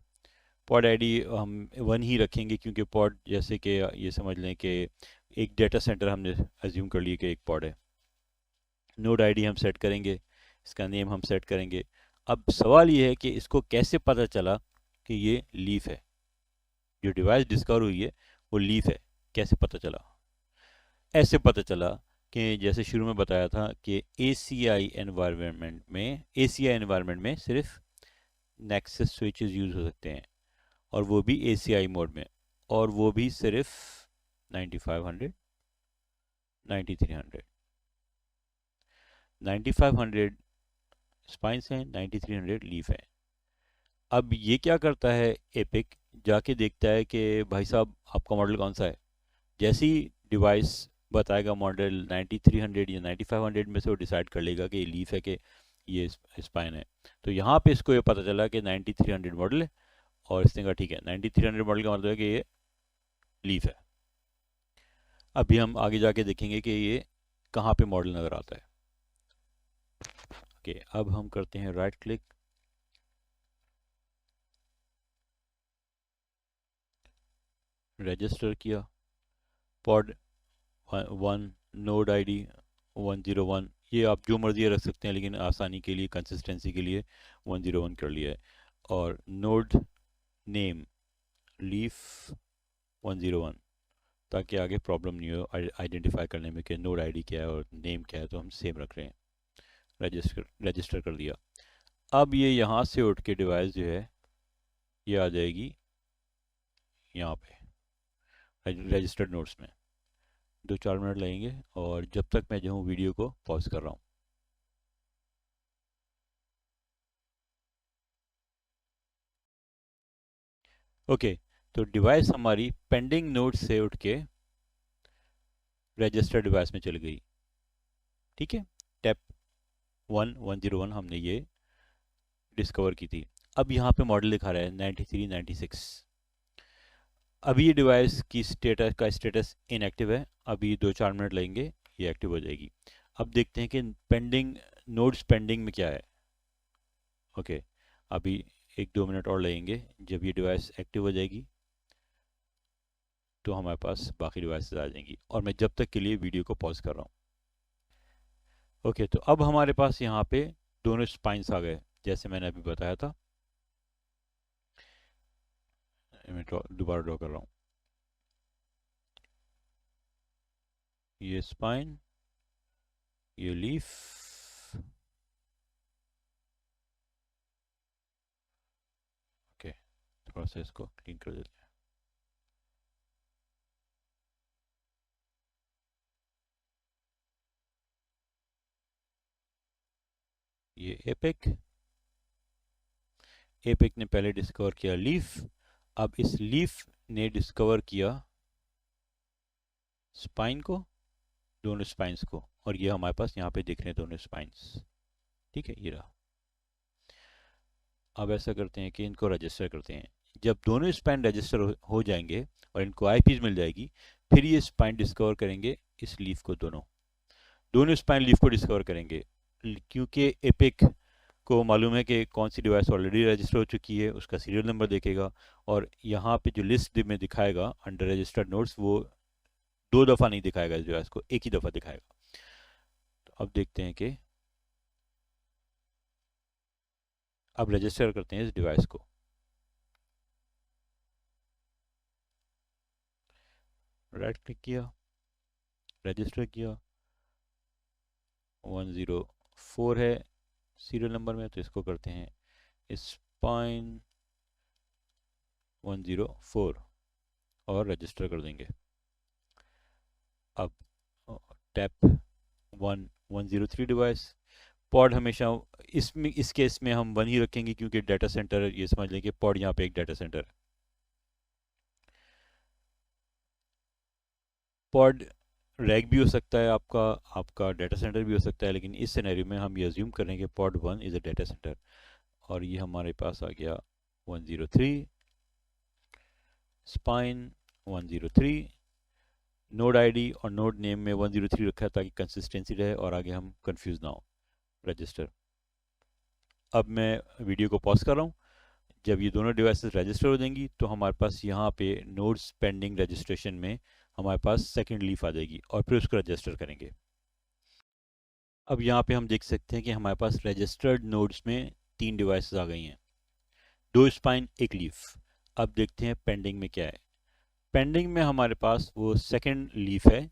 [SPEAKER 1] पॉड आईडी हम 1 ही रखेंगे, क्योंकि पॉड जैसे कि ये समझ लें कि एक डेटा सेंटर हमने एज्यूम कर लिए कि एक पॉड है। नोड आईडी हम सेट करेंगे, इसका नेम हम सेट करेंगे। अब सवाल ये है कि इसको कैसे पता चला कि ये लीफ है, जो डिवाइस डिस्कवर हुई है वो लीफ है, कैसे पता चला? ऐसे पता चला कि जैसे शुरू में बताया था कि ACI एनवायरनमेंट में सिर्फ नेक्सस स्विचेस यूज़ हो सकते हैं, और वो भी ACI मोड में, और वो भी सिर्फ 9500 9300 9500 स्पाइंस हैं, 9300 लीफ है। अब ये क्या करता है, एपिक जाके देखता है कि भाई साहब आपका मॉडल कौन सा है। जैसे ही डिवाइस बताएगा मॉडल 9300 या 9500 में से, वो डिसाइड कर लेगा कि ये लीफ है कि ये स्पाइन है। तो यहाँ पे इसको ये पता चला कि 9300 मॉडल है, और इसने कहा ठीक है, 9300 मॉडल का मतलब है कि ये लीफ है। अभी हम आगे जाके देखेंगे कि ये कहाँ पे मॉडल नज़र आता है। ओके, अब हम करते हैं राइट क्लिक, रजिस्टर किया, पॉड 1, नोड आईडी 101, ये आप जो मर्जी रख सकते हैं, लेकिन आसानी के लिए, कंसिस्टेंसी के लिए 101 कर लिया है। और नोड नेम लीफ 101, ताकि आगे प्रॉब्लम नहीं हो आइडेंटिफाई करने में कि नोड आईडी क्या है और नेम क्या है, तो हम सेम रख रहे हैं। रजिस्टर कर दिया। अब ये यहाँ से उठ के डिवाइस जो है ये आ जाएगी यहाँ पे रजिस्टर्ड नोट्स में। 2-4 मिनट लगेंगे, और जब तक मैं जो हूँ वीडियो को पॉज कर रहा हूँ। ओके, तो डिवाइस हमारी पेंडिंग नोट से उठ के रजिस्टर डिवाइस में चली गई, ठीक है। टैप 101 हमने ये डिस्कवर की थी। अब यहाँ पे मॉडल दिखा रहा है 93 96। अभी ये डिवाइस की स्टेटस इनएक्टिव है, अभी 2-4 मिनट लगेंगे, ये एक्टिव हो जाएगी। अब देखते हैं कि पेंडिंग नोड्स पेंडिंग में क्या है। ओके, अभी 1-2 मिनट और लगेंगे, जब ये डिवाइस एक्टिव हो जाएगी तो हमारे पास बाकी डिवाइसेस आ जाएंगी, और मैं जब तक के लिए वीडियो को पॉज कर रहा हूँ। ओके, तो अब हमारे पास यहाँ पे दोनों स्पाइंस आ गए, जैसे मैंने अभी बताया था। मैं दोबारा ड्रॉ कर रहा हूँ, ये स्पाइन, ये लीफ, ओके, थोड़ा सा इसको क्लीन कर देते हैं। ये एपिक ने पहले डिस्कवर किया लीफ, अब इस लीफ ने डिस्कवर किया स्पाइन को, दोनों स्पाइंस को, और ये हमारे पास यहाँ पे दिख रहे हैं दोनों स्पाइंस, ठीक है, ये रहा। अब ऐसा करते हैं कि इनको रजिस्टर करते हैं। जब दोनों स्पाइन रजिस्टर हो जाएंगे और इनको आईपीज मिल जाएगी, फिर ये स्पाइन डिस्कवर करेंगे इस लीफ को, दोनों स्पाइन लीफ को डिस्कवर करेंगे, क्योंकि एपिक को मालूम है कि कौन सी डिवाइस ऑलरेडी रजिस्टर हो चुकी है, उसका सीरियल नंबर देखेगा, और यहाँ पे जो लिस्ट में दिखाएगा अंडर रजिस्टर्ड नोट्स, वो 2 दफ़ा नहीं दिखाएगा इस डिवाइस को, एक ही दफ़ा दिखाएगा। तो अब देखते हैं कि अब रजिस्टर करते हैं इस डिवाइस को। राइट क्लिक किया, रजिस्टर किया, 104 है सीरियल नंबर में, तो इसको करते हैं स्पाइन 104 और रजिस्टर कर देंगे। अब टैप 103 डिवाइस। पॉड हमेशा इसमें, इस केस में हम 1 ही रखेंगे क्योंकि डाटा सेंटर, ये समझ लें कि पॉड यहाँ पे एक डाटा सेंटर है। पॉड रैक भी हो सकता है आपका, आपका डाटा सेंटर भी हो सकता है, लेकिन इस सिनेरियो में हम ये अज्यूम करें कि pod 1 is a data centre. और ये हमारे पास आ गया 103 स्पाइन 103, नोड आईडी और नोड नेम में 103 रखा है ताकि कंसिस्टेंसी रहे और आगे हम कंफ्यूज ना हो। रजिस्टर। अब मैं वीडियो को पॉज कर रहा हूँ। जब ये दोनों डिवाइसेस रजिस्टर हो जाएंगी तो हमारे पास यहाँ पे नोड्स पेंडिंग रजिस्ट्रेशन में हमारे पास सेकंड लीफ आ जाएगी और फिर उसको रजिस्टर करेंगे। अब यहाँ पे हम देख सकते हैं कि हमारे पास रजिस्टर्ड नोड्स में 3 डिवाइसेस आ गई हैं, 2 स्पाइन 1 लीफ। अब देखते हैं पेंडिंग में क्या है। पेंडिंग में हमारे पास वो सेकंड लीफ है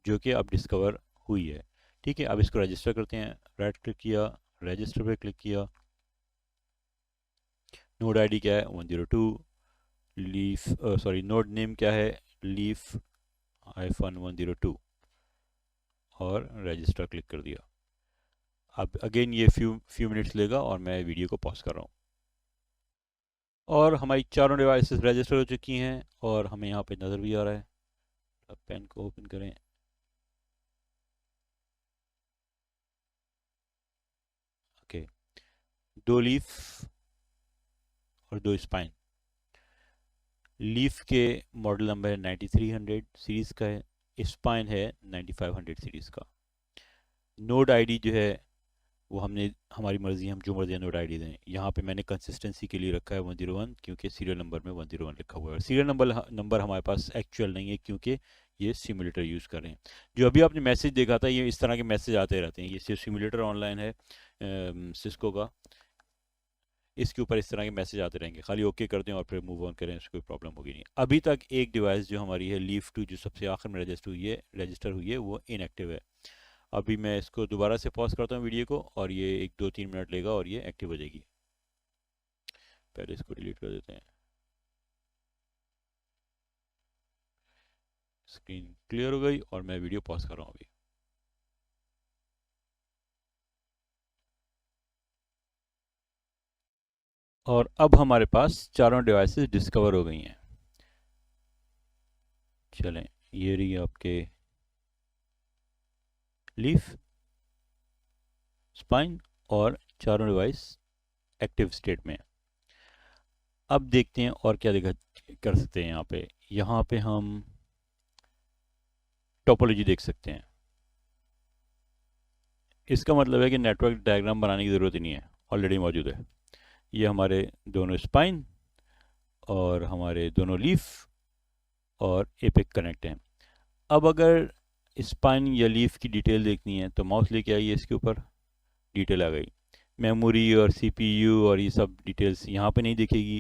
[SPEAKER 1] जो कि अब डिस्कवर हुई है। ठीक है, अब इसको रजिस्टर करते हैं। राइट क्लिक किया, रजिस्टर पे क्लिक किया, नोड आईडी क्या है 102, लीफ सॉरी नोड नेम क्या है लीफ -102 और रजिस्टर क्लिक कर दिया। अब अगेन ये फ्यू मिनट्स लेगा और मैं वीडियो को पॉज कर रहा हूँ। और हमारी चारों डिवाइसेस रजिस्टर हो चुकी हैं और हमें यहाँ पे नज़र भी आ रहा है। अब पेन को ओपन करें, ओके, 2 लीफ और 2 स्पाइन। लीफ के मॉडल नंबर है 9300 सीरीज़ का है, स्पाइन है 9500 सीरीज़ का। नोड आईडी जो है वो हमने, हमारी मर्जी, हम जो मर्जी नोड आईडी दें। यहाँ पे मैंने कंसिस्टेंसी के लिए रखा है 101 क्योंकि सीरियल नंबर में 101 लिखा हुआ है। सीरियल नंबर हमारे पास एक्चुअल नहीं है क्योंकि ये सिमुलेटर यूज़ कर रहे हैं। जो अभी आपने मैसेज देखा था, ये इस तरह के मैसेज आते रहते हैं। ये सिर्फ सिमुलेटर ऑनलाइन है सिस्को का, इसके ऊपर इस तरह के मैसेज आते रहेंगे। खाली ओके कर दें और फिर मूव ऑन करें, इसको कोई प्रॉब्लम होगी नहीं। अभी तक एक डिवाइस जो हमारी है लीफ 2 जो सबसे आखिर में रजिस्टर हुई है वो इनएक्टिव है। अभी मैं इसको दोबारा से पॉज करता हूँ वीडियो को और ये 1-2-3 मिनट लेगा और ये एक्टिव हो जाएगी। पहले इसको डिलीट कर देते हैं। स्क्रीन क्लियर हो गई और मैं वीडियो पॉज कर रहा हूँ अभी। और अब हमारे पास चारों डिवाइसेस डिस्कवर हो गई हैं। चलें, ये रही आपके लीफ, स्पाइन और चारों डिवाइस एक्टिव स्टेट में। अब देखते हैं और क्या दिखा कर सकते हैं। यहाँ पे हम टोपोलॉजी देख सकते हैं। इसका मतलब है कि नेटवर्क डायग्राम बनाने की ज़रूरत ही नहीं है, ऑलरेडी मौजूद है। ये हमारे दोनों स्पाइन और हमारे दोनों लीफ और एपिक कनेक्ट हैं। अब अगर स्पाइन या लीफ की डिटेल देखनी है तो माउस लेके आइए, इसके ऊपर डिटेल आ गई। मेमोरी और सीपीयू और ये सब डिटेल्स यहाँ पे नहीं दिखेगी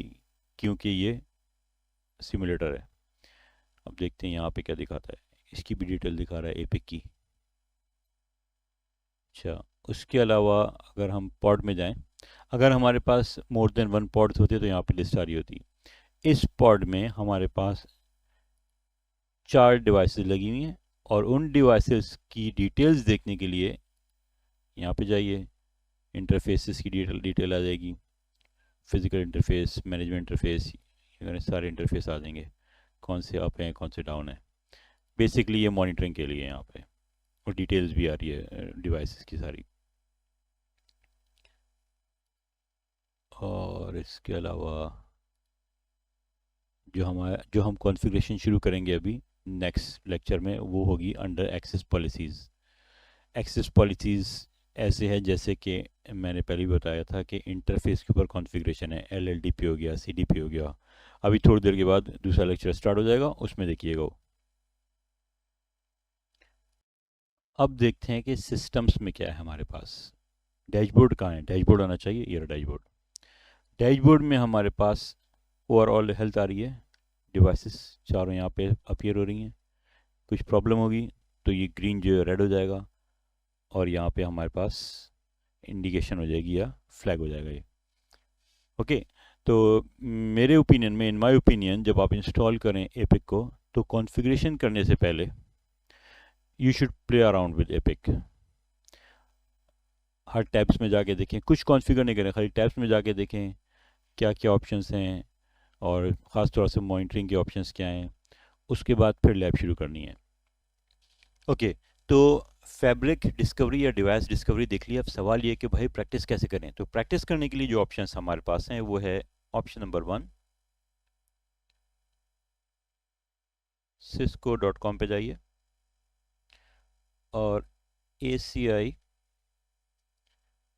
[SPEAKER 1] क्योंकि ये सिमुलेटर है। अब देखते हैं यहाँ पे क्या दिखाता है। इसकी भी डिटेल दिखा रहा है एपिक की। अच्छा, उसके अलावा अगर हम पॉड में जाएं, अगर हमारे पास मोर देन 1 पॉड्स होते तो यहाँ पे लिस्ट आ रही होती। इस पॉड में हमारे पास 4 डिवाइसेस लगी हुई हैं और उन डिवाइसेस की डिटेल्स देखने के लिए यहाँ पे जाइए, इंटरफेसेस की डिटेल आ जाएगी, फिजिकल इंटरफेस, मैनेजमेंट इंटरफेस, ये सारे इंटरफेस आ जाएंगे, कौन से अप हैं कौन से डाउन है। बेसिकली ये मॉनिटरिंग के लिए यहाँ पे, और डिटेल्स भी आ रही है डिवाइसेस की सारी। और इसके अलावा जो हम कॉन्फ़िगरेशन शुरू करेंगे अभी नेक्स्ट लेक्चर में, वो होगी under access policies. Access policies ऐसे है जैसे कि मैंने पहले भी बताया था कि इंटरफेस के ऊपर कॉन्फ़िगरेशन है, LLDP हो गया, CDP हो गया। अभी थोड़ी देर के बाद दूसरा लेक्चर स्टार्ट हो जाएगा, उसमें देखिएगा। अब देखते हैं कि सिस्टम्स में क्या है हमारे पास। डैशबोर्ड कहाँ है, डैशबोर्ड आना चाहिए, ये रहा डैशबोर्ड। डैशबोर्ड में हमारे पास ओवरऑल हेल्थ आ रही है, डिवाइसेस चारों यहाँ पे अपीयर हो रही हैं। कुछ प्रॉब्लम होगी तो ये ग्रीन जो है रेड हो जाएगा, और यहाँ पे हमारे पास इंडिकेशन हो जाएगी या फ्लैग हो जाएगा ये। ओके, तो मेरे ओपिनियन में, इन माय ओपिनियन, जब आप इंस्टॉल करें एपिक को तो कॉन्फ़िगरेशन करने से पहले you should play around with epic. Her tabs में जाके देखें, कुछ कॉन्फ़िगर नहीं करें, खाली टैब्स में जाके देखें क्या क्या ऑप्शंस हैं और ख़ास तौर से मॉनिटरिंग के ऑप्शंस क्या हैं। उसके बाद फिर लैब शुरू करनी है। ओके, तो फैब्रिक डिस्कवरी या डिवाइस डिस्कवरी देख लिया। अब सवाल ये कि भाई प्रैक्टिस कैसे करें। तो प्रैक्टिस करने के लिए जो ऑप्शंस हमारे पास हैं वो है ऑप्शन नंबर 1, cisco.com पे जाइए और ACI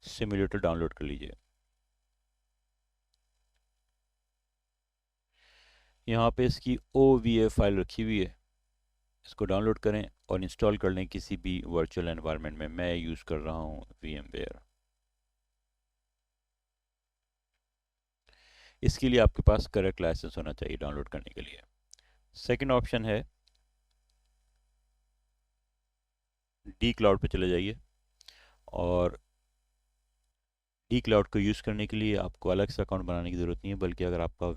[SPEAKER 1] सिमुलेटर डाउनलोड कर लीजिए। यहाँ पे इसकी OVA फाइल रखी हुई है, इसको डाउनलोड करें और इंस्टॉल कर लें किसी भी वर्चुअल एनवायरनमेंट में। मैं यूज़ कर रहा हूँ VMware। इसके लिए आपके पास करेक्ट लाइसेंस होना चाहिए डाउनलोड करने के लिए। सेकंड ऑप्शन है डी क्लाउड पे चले जाइए, और डी क्लाउड को यूज़ करने के लिए आपको अलग से अकाउंट बनाने की ज़रूरत नहीं है, बल्कि अगर आपका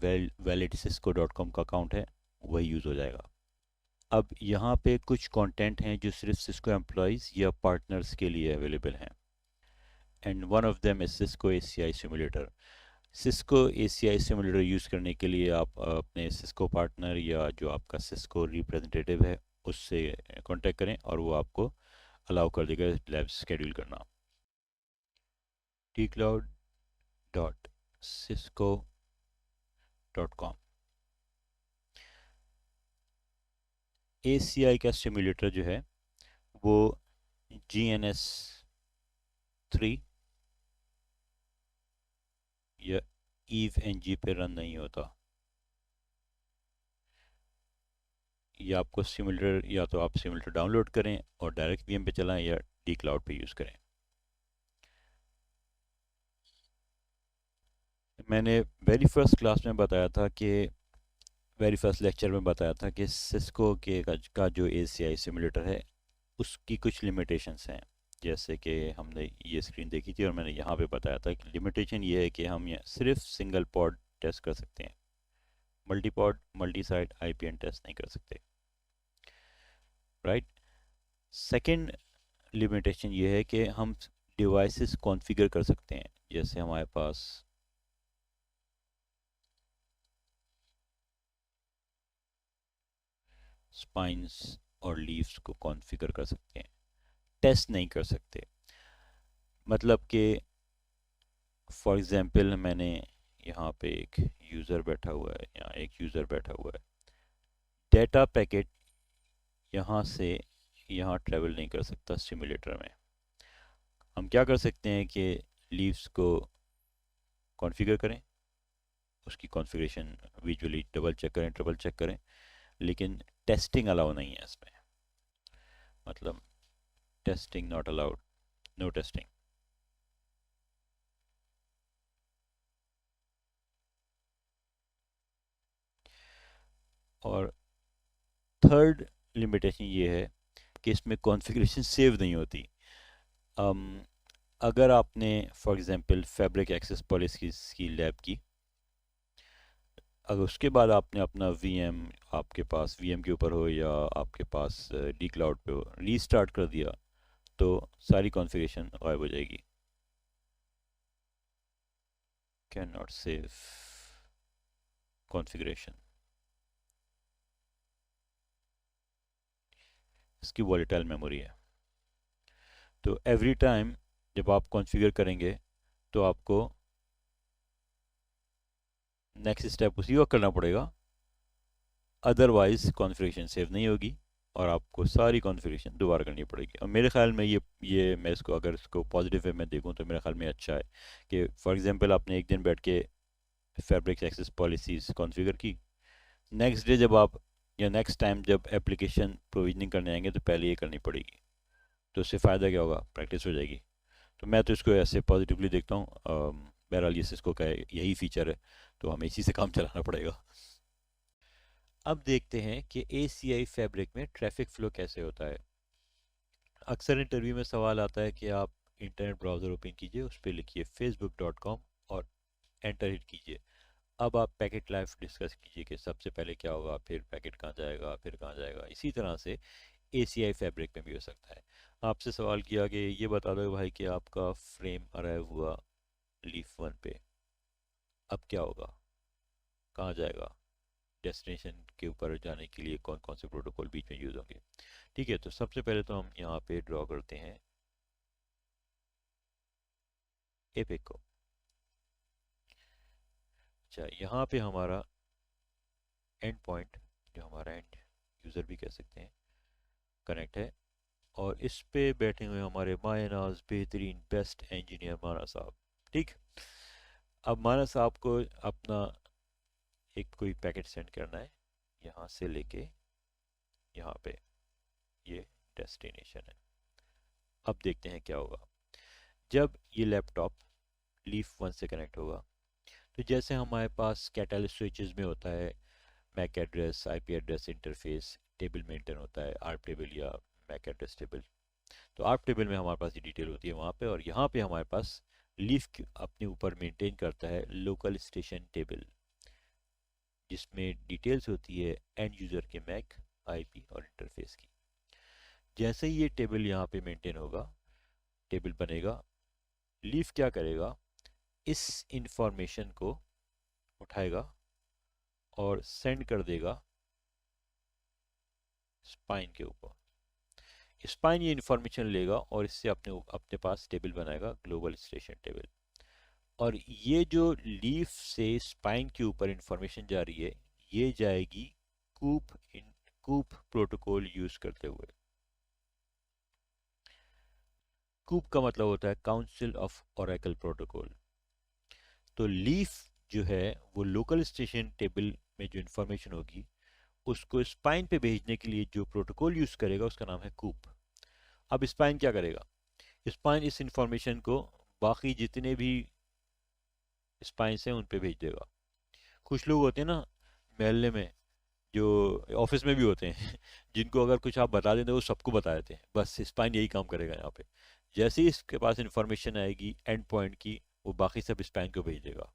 [SPEAKER 1] वैलिड cisco.com का अकाउंट है वही यूज़ हो जाएगा। अब यहाँ पे कुछ कंटेंट हैं जो सिर्फ सिस्को एम्प्लॉयज़ या पार्टनर्स के लिए अवेलेबल हैं, and one of them is cisco ACI simulator. Cisco ACI simulator use करने के लिए आप अपने सिस्को पार्टनर या जो आपका सिस्को रिप्रेजेंटेटिव है उससे कांटेक्ट करें और वो आपको अलाउ कर देगा लैब शेड्यूल करना। tcloud.cisco.com। ACI का सिमुलेटर जो है वो GNS3 या EVE-NG पे रन नहीं होता। या आपको सिमुलेटर, या तो आप सिमुलेटर डाउनलोड करें और डायरेक्ट VM पे चलाएं या डी क्लाउड पे यूज़ करें। मैंने वेरी फर्स्ट क्लास में बताया था कि वेरी फर्स्ट लेक्चर में बताया था कि सिस्को के का जो ACI सिमुलेटर है उसकी कुछ लिमिटेशंस हैं। जैसे कि हमने ये स्क्रीन देखी थी और मैंने यहाँ पे बताया था कि लिमिटेशन ये है कि हम ये सिर्फ सिंगल पॉड टेस्ट कर सकते हैं, multi pod multi site IPN test नहीं कर सकते, राइट। सेकंड लिमिटेशन ये है कि हम डिवाइसेस कॉन्फ़िगर कर सकते हैं। जैसे हमारे पास स्पाइंस और लीव्स को कॉन्फ़िगर कर सकते हैं, टेस्ट नहीं कर सकते। मतलब कि फॉर एग्जांपल मैंने यहाँ पे एक यूज़र बैठा हुआ है, यहाँ एक यूज़र बैठा हुआ है, डेटा पैकेट यहाँ से यहाँ ट्रेवल नहीं कर सकता सिमुलेटर में। हम क्या कर सकते हैं कि लीव्स को कॉन्फ़िगर करें, उसकी कॉन्फ़िगरेशन विजुअली डबल चेक करें, ट्रिपल चेक करें, लेकिन टेस्टिंग अलाउ नहीं है इसमें। मतलब testing not allowed, no testing. और थर्ड लिमिटेशन ये है कि इसमें कॉन्फ़िगरेशन सेव नहीं होती। अगर आपने for example fabric access policy की लैब की, अगर उसके बाद आपने अपना VM आपके पास VM के ऊपर हो या आपके पास डी क्लाउड पे हो, रीस्टार्ट कर दिया तो सारी कॉन्फ़िगरेशन गायब हो जाएगी। Can not save configuration. इसकी वॉलेटाइल मेमोरी है, तो एवरी टाइम जब आप कॉन्फ़िगर करेंगे तो आपको नेक्स्ट स्टेप उसी वक्त करना पड़ेगा, अदरवाइज कॉन्फ़िगरेशन सेव नहीं होगी और आपको सारी कॉन्फ़िगरेशन दोबारा करनी पड़ेगी। और मेरे ख्याल में ये मैं इसको, अगर इसको पॉजिटिव वे में देखूँ तो मेरे ख्याल में अच्छा है कि फॉर एग्जांपल आपने एक दिन बैठ के फैब्रिक एक्सेस पॉलिसीज़ कॉन्फ़िगर की, नेक्स्ट डे जब आप या नेक्स्ट टाइम जब एप्लीकेशन प्रोविजनिंग करने आएंगे तो पहले ये करनी पड़ेगी। तो उससे फ़ायदा क्या होगा, प्रैक्टिस हो जाएगी। तो मैं तो इसको ऐसे पॉजिटिवली देखता हूँ। बहरहाल ये सिस्को का यही फीचर है, तो हमें इसी से काम चलाना पड़ेगा। अब देखते हैं कि ACI फैब्रिक में ट्रैफिक फ्लो कैसे होता है। अक्सर इंटरव्यू में सवाल आता है कि आप इंटरनेट ब्राउज़र ओपन कीजिए, उस पर लिखिए facebook.com और एंटर हिट कीजिए। अब आप पैकेट लाइफ डिस्कस कीजिए कि सबसे पहले क्या होगा, फिर पैकेट कहाँ जाएगा, फिर कहाँ जाएगा। इसी तरह से ACI फैब्रिक में भी हो सकता है। आपसे सवाल किया कि ये बता दो भाई कि आपका फ्रेम अराइव हुआ लीफ 1 पे, अब क्या होगा, कहाँ जाएगा, डेस्टिनेशन के ऊपर जाने के लिए कौन कौन से प्रोटोकॉल बीच में यूज़ होंगे। ठीक है, तो सबसे पहले तो हम यहाँ पे ड्रॉ करते हैं एपिक को। अच्छा, यहाँ पे हमारा एंड पॉइंट, जो हमारा एंड यूज़र भी कह सकते हैं, कनेक्ट है। और इस पे बैठे हुए हमारे मायनाज बेहतरीन बेस्ट इंजीनियर माना साहब। ठीक, अब माना साहब को अपना एक कोई पैकेट सेंड करना है, यहाँ से लेके यहाँ पे, ये डेस्टिनेशन है। अब देखते हैं क्या होगा जब ये लैपटॉप लीफ 1 से कनेक्ट होगा। तो जैसे हमारे पास कैटलिस्ट स्विचेस में होता है MAC address, IP address interface table maintain होता है, आर्प टेबल या मैक एड्रेस टेबल। तो आर्प टेबल में हमारे पास ये डिटेल होती है वहाँ पे, और यहाँ पे हमारे पास लीफ अपने ऊपर मेंटेन करता है लोकल स्टेशन टेबल, जिसमें डिटेल्स होती है एंड यूज़र के मैक, आईपी और इंटरफेस की। जैसे ही ये टेबल यहाँ पे मेंटेन होगा, टेबल बनेगा, लीफ क्या करेगा, इस इंफॉर्मेशन को उठाएगा और सेंड कर देगा स्पाइन के ऊपर। स्पाइन ये इंफॉर्मेशन लेगा और इससे अपने अपने पास टेबल बनाएगा, ग्लोबल स्टेशन टेबल। और ये जो लीफ से स्पाइन के ऊपर इंफॉर्मेशन जा रही है, ये जाएगी कूप प्रोटोकॉल यूज करते हुए। कूप का मतलब होता है काउंसिल ऑफ ओरेकल प्रोटोकॉल। तो लीफ जो है वो लोकल स्टेशन टेबल में जो इंफॉर्मेशन होगी उसको स्पाइन पे भेजने के लिए जो प्रोटोकॉल यूज करेगा उसका नाम है कूप। अब स्पाइन क्या करेगा, स्पाइन इस इंफॉर्मेशन को बाकी जितने भी स्पाइंस हैं उन पे भेज देगा। कुछ लोग होते हैं ना महल्ले में, जो ऑफिस में भी होते हैं जिनको अगर कुछ आप बता देते वो सबको बता देते हैं, बस स्पाइन यही काम करेगा यहाँ पे। जैसे ही इसके पास इंफॉर्मेशन आएगी एंड पॉइंट की, वो बाकी सब स्पाइन को भेज देगा।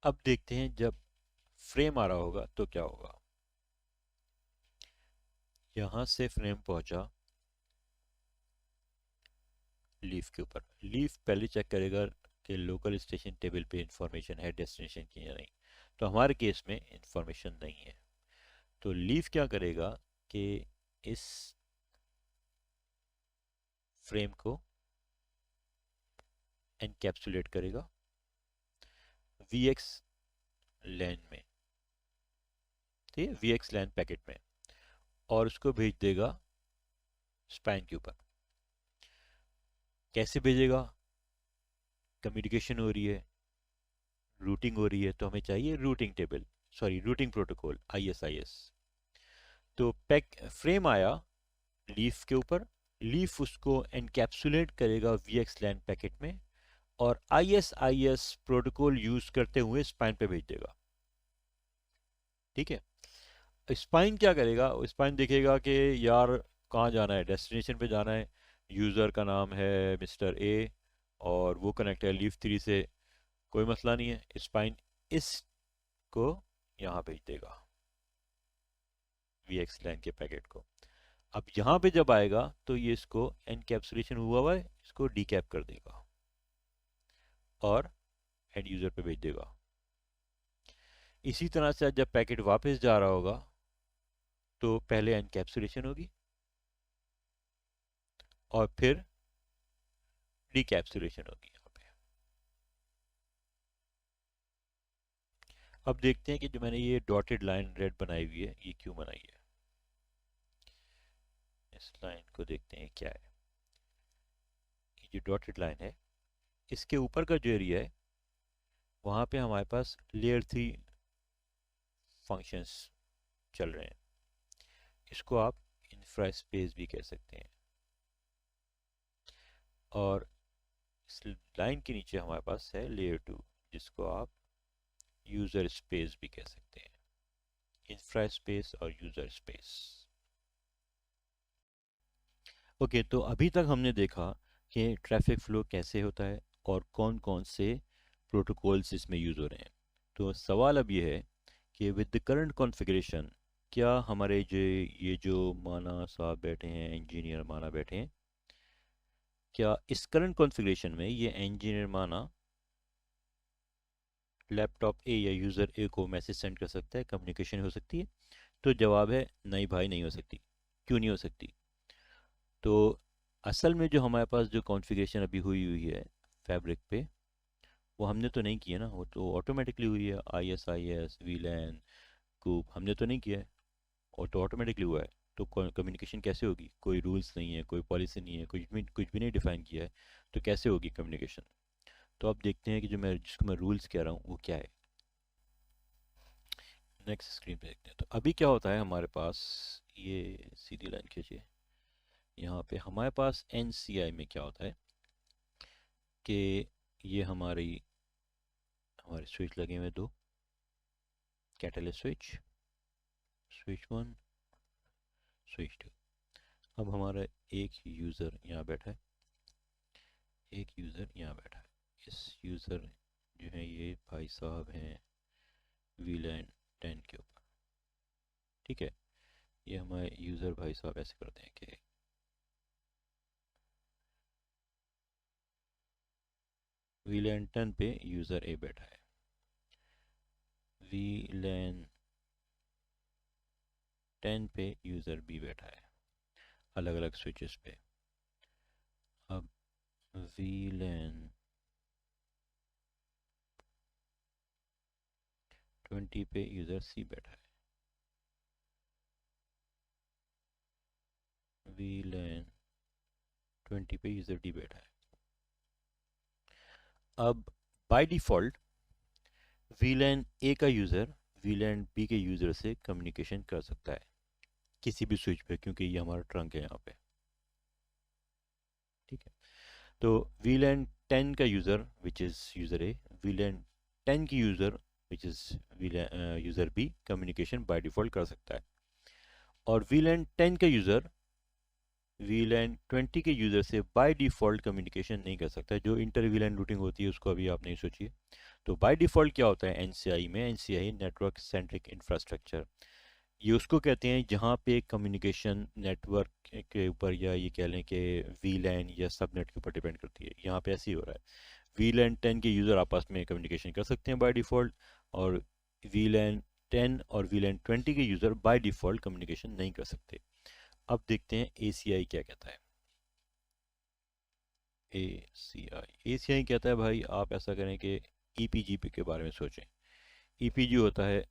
[SPEAKER 1] अब देखते हैं जब फ्रेम आ रहा होगा तो क्या होगा। यहाँ से फ्रेम पहुंचा लीफ के ऊपर। लीफ पहले चेक करेगा कि लोकल स्टेशन टेबल पे इंफॉर्मेशन है डेस्टिनेशन की या नहीं। तो हमारे केस में इंफॉर्मेशन नहीं है। तो लीफ क्या करेगा कि इस फ्रेम को एनकैप्सुलेट करेगा VX लैन में, ठीक है, VX लैन पैकेट में, और उसको भेज देगा स्पाइन के ऊपर। कैसे भेजेगा, कम्युनिकेशन हो रही है, रूटिंग हो रही है, तो हमें चाहिए routing table, sorry routing protocol ISIS। तो पैक फ्रेम आया लीफ के ऊपर, लीफ उसको एनकैप्सुलेट करेगा VX लैन पैकेट में और ISIS प्रोटोकॉल यूज करते हुए स्पाइन पे भेज देगा। ठीक है, स्पाइन क्या करेगा, स्पाइन देखेगा कि यार कहाँ जाना है, डेस्टिनेशन पे जाना है, यूज़र का नाम है मिस्टर ए और वो कनेक्ट है लीफ 3 से, कोई मसला नहीं है, स्पाइन इसको यहाँ भेज देगा VX लैन के पैकेट को। अब यहाँ पे जब आएगा तो ये इसको एनकैप्सुलेशन हुआ हुआ है, इसको डीकैप कर देगा और एंड यूज़र पे भेज देगा। इसी तरह से जब पैकेट वापस जा रहा होगा तो पहले एनकैप्सुलेशन होगी और फिर डीकैप्सुलेशन होगी यहाँ पे। अब देखते हैं कि जो मैंने ये डॉटेड लाइन रेड बनाई हुई है ये क्यों बनाई है। इस लाइन को देखते हैं क्या है। ये जो डॉटेड लाइन है इसके ऊपर का जो एरिया है वहाँ पे हमारे पास लेयर 3 फंक्शंस चल रहे हैं। इसको आप इंफ्रा स्पेस भी कह सकते हैं। और इस लाइन के नीचे हमारे पास है लेयर 2, जिसको आप यूज़र स्पेस भी कह सकते हैं, इंफ्रा स्पेस और यूज़र स्पेस। ओके, तो अभी तक हमने देखा कि ट्रैफिक फ्लो कैसे होता है और कौन कौन से प्रोटोकॉल्स इसमें यूज़ हो रहे हैं। तो सवाल अब ये है कि विद द करंट कॉन्फ़िगरेशन, क्या हमारे ये जो माना साहब बैठे हैं, इंजीनियर माना बैठे हैं, क्या इस करंट कॉन्फ़िगरेशन में ये इंजीनियर माना लैपटॉप ए या यूज़र ए को मैसेज सेंड कर सकता है, कम्युनिकेशन हो सकती है? तो जवाब है नहीं भाई, नहीं हो सकती। क्यों नहीं हो सकती? तो असल में जो हमारे पास जो कॉन्फ़िगरेशन अभी हुई हुई है फैब्रिक पे, वो हमने तो नहीं किया ना, वो तो ऑटोमेटिकली हुई है। ISIS, VLAN, कूप हमने तो नहीं किया है, और तो ऑटोमेटिकली हुआ है। तो कम्युनिकेशन कैसे होगी? कोई रूल्स नहीं है, कोई पॉलिसी नहीं है, कुछ भी नहीं डिफाइन किया है, तो कैसे होगी कम्युनिकेशन? तो अब देखते हैं कि जिसको मैं रूल्स कह रहा हूँ वो क्या है। नेक्स्ट स्क्रीन पे देखते हैं। तो अभी क्या होता है हमारे पास, ये सीधी लाइन खींचिए। यहाँ पे हमारे पास NCI में क्या होता है कि ये हमारे स्विच लगे हुए हैं दो, catalyst switch, switch one, switch two. अब हमारा एक यूज़र यहाँ बैठा है, एक यूज़र यहाँ बैठा है। इस यूज़र जो है ये भाई साहब हैं VLAN 10 के ऊपर, ठीक है। ये हमारे यूज़र भाई साहब ऐसे करते हैं कि VLAN 10 पे यूज़र ए बैठा है, VLAN 10 पे यूज़र बी बैठा है, अलग अलग स्विचेस पे। अब VLAN 20 पे यूज़र सी बैठा है, VLAN 20 पे यूज़र डी बैठा है। अब बाय डिफ़ॉल्ट VLAN ए का यूज़र VLAN बी के यूज़र से कम्युनिकेशन कर सकता है किसी भी स्विच पे, क्योंकि ये हमारा ट्रंक है यहाँ पे, ठीक है। तो VLAN 10 का user which is user A, VLAN 10 की user which is user B communication by default कर सकता है। और VLAN 10 का यूज़र VLAN 20 के यूज़र से बाय डिफ़ॉल्ट कम्युनिकेशन नहीं कर सकता। जो इंटर VLAN रूटिंग होती है उसको अभी आप नहीं सोचिए। तो बाय डिफ़ॉल्ट क्या होता है NCI में? NCI नेटवर्क सेंट्रिक इंफ्रास्ट्रक्चर, ये उसको कहते हैं जहाँ पे कम्युनिकेशन नेटवर्क के ऊपर, या ये कह लें कि VLAN या सबनेट के ऊपर डिपेंड करती है। यहाँ पे ऐसे ही हो रहा है। VLAN 10 के यूज़र आपस में कम्युनिकेशन कर सकते हैं बाय डिफ़ॉल्ट, और VLAN 10 और VLAN 20 के यूज़र बाय डिफ़ॉल्ट कम्युनिकेशन नहीं कर सकते। अब देखते हैं ACI क्या कहता है। ACI कहता है भाई आप ऐसा करें कि EPGP के बारे में सोचें। EPG होता है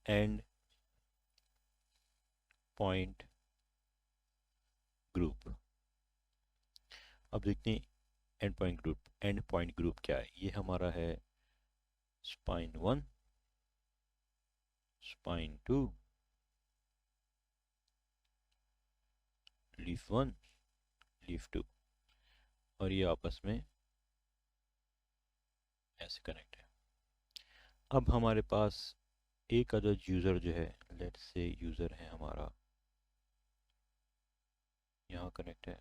[SPEAKER 1] एंड पॉइंट ग्रुप। अब देखते हैं एंड पॉइंट ग्रुप क्या है। ये हमारा है स्पाइन 1, स्पाइन 2, लीफ 1, लीफ 2, और ये आपस में ऐसे कनेक्ट है। अब हमारे पास एक अदर यूज़र जो है, लेट्स से यूज़र है हमारा यहाँ कनेक्ट है,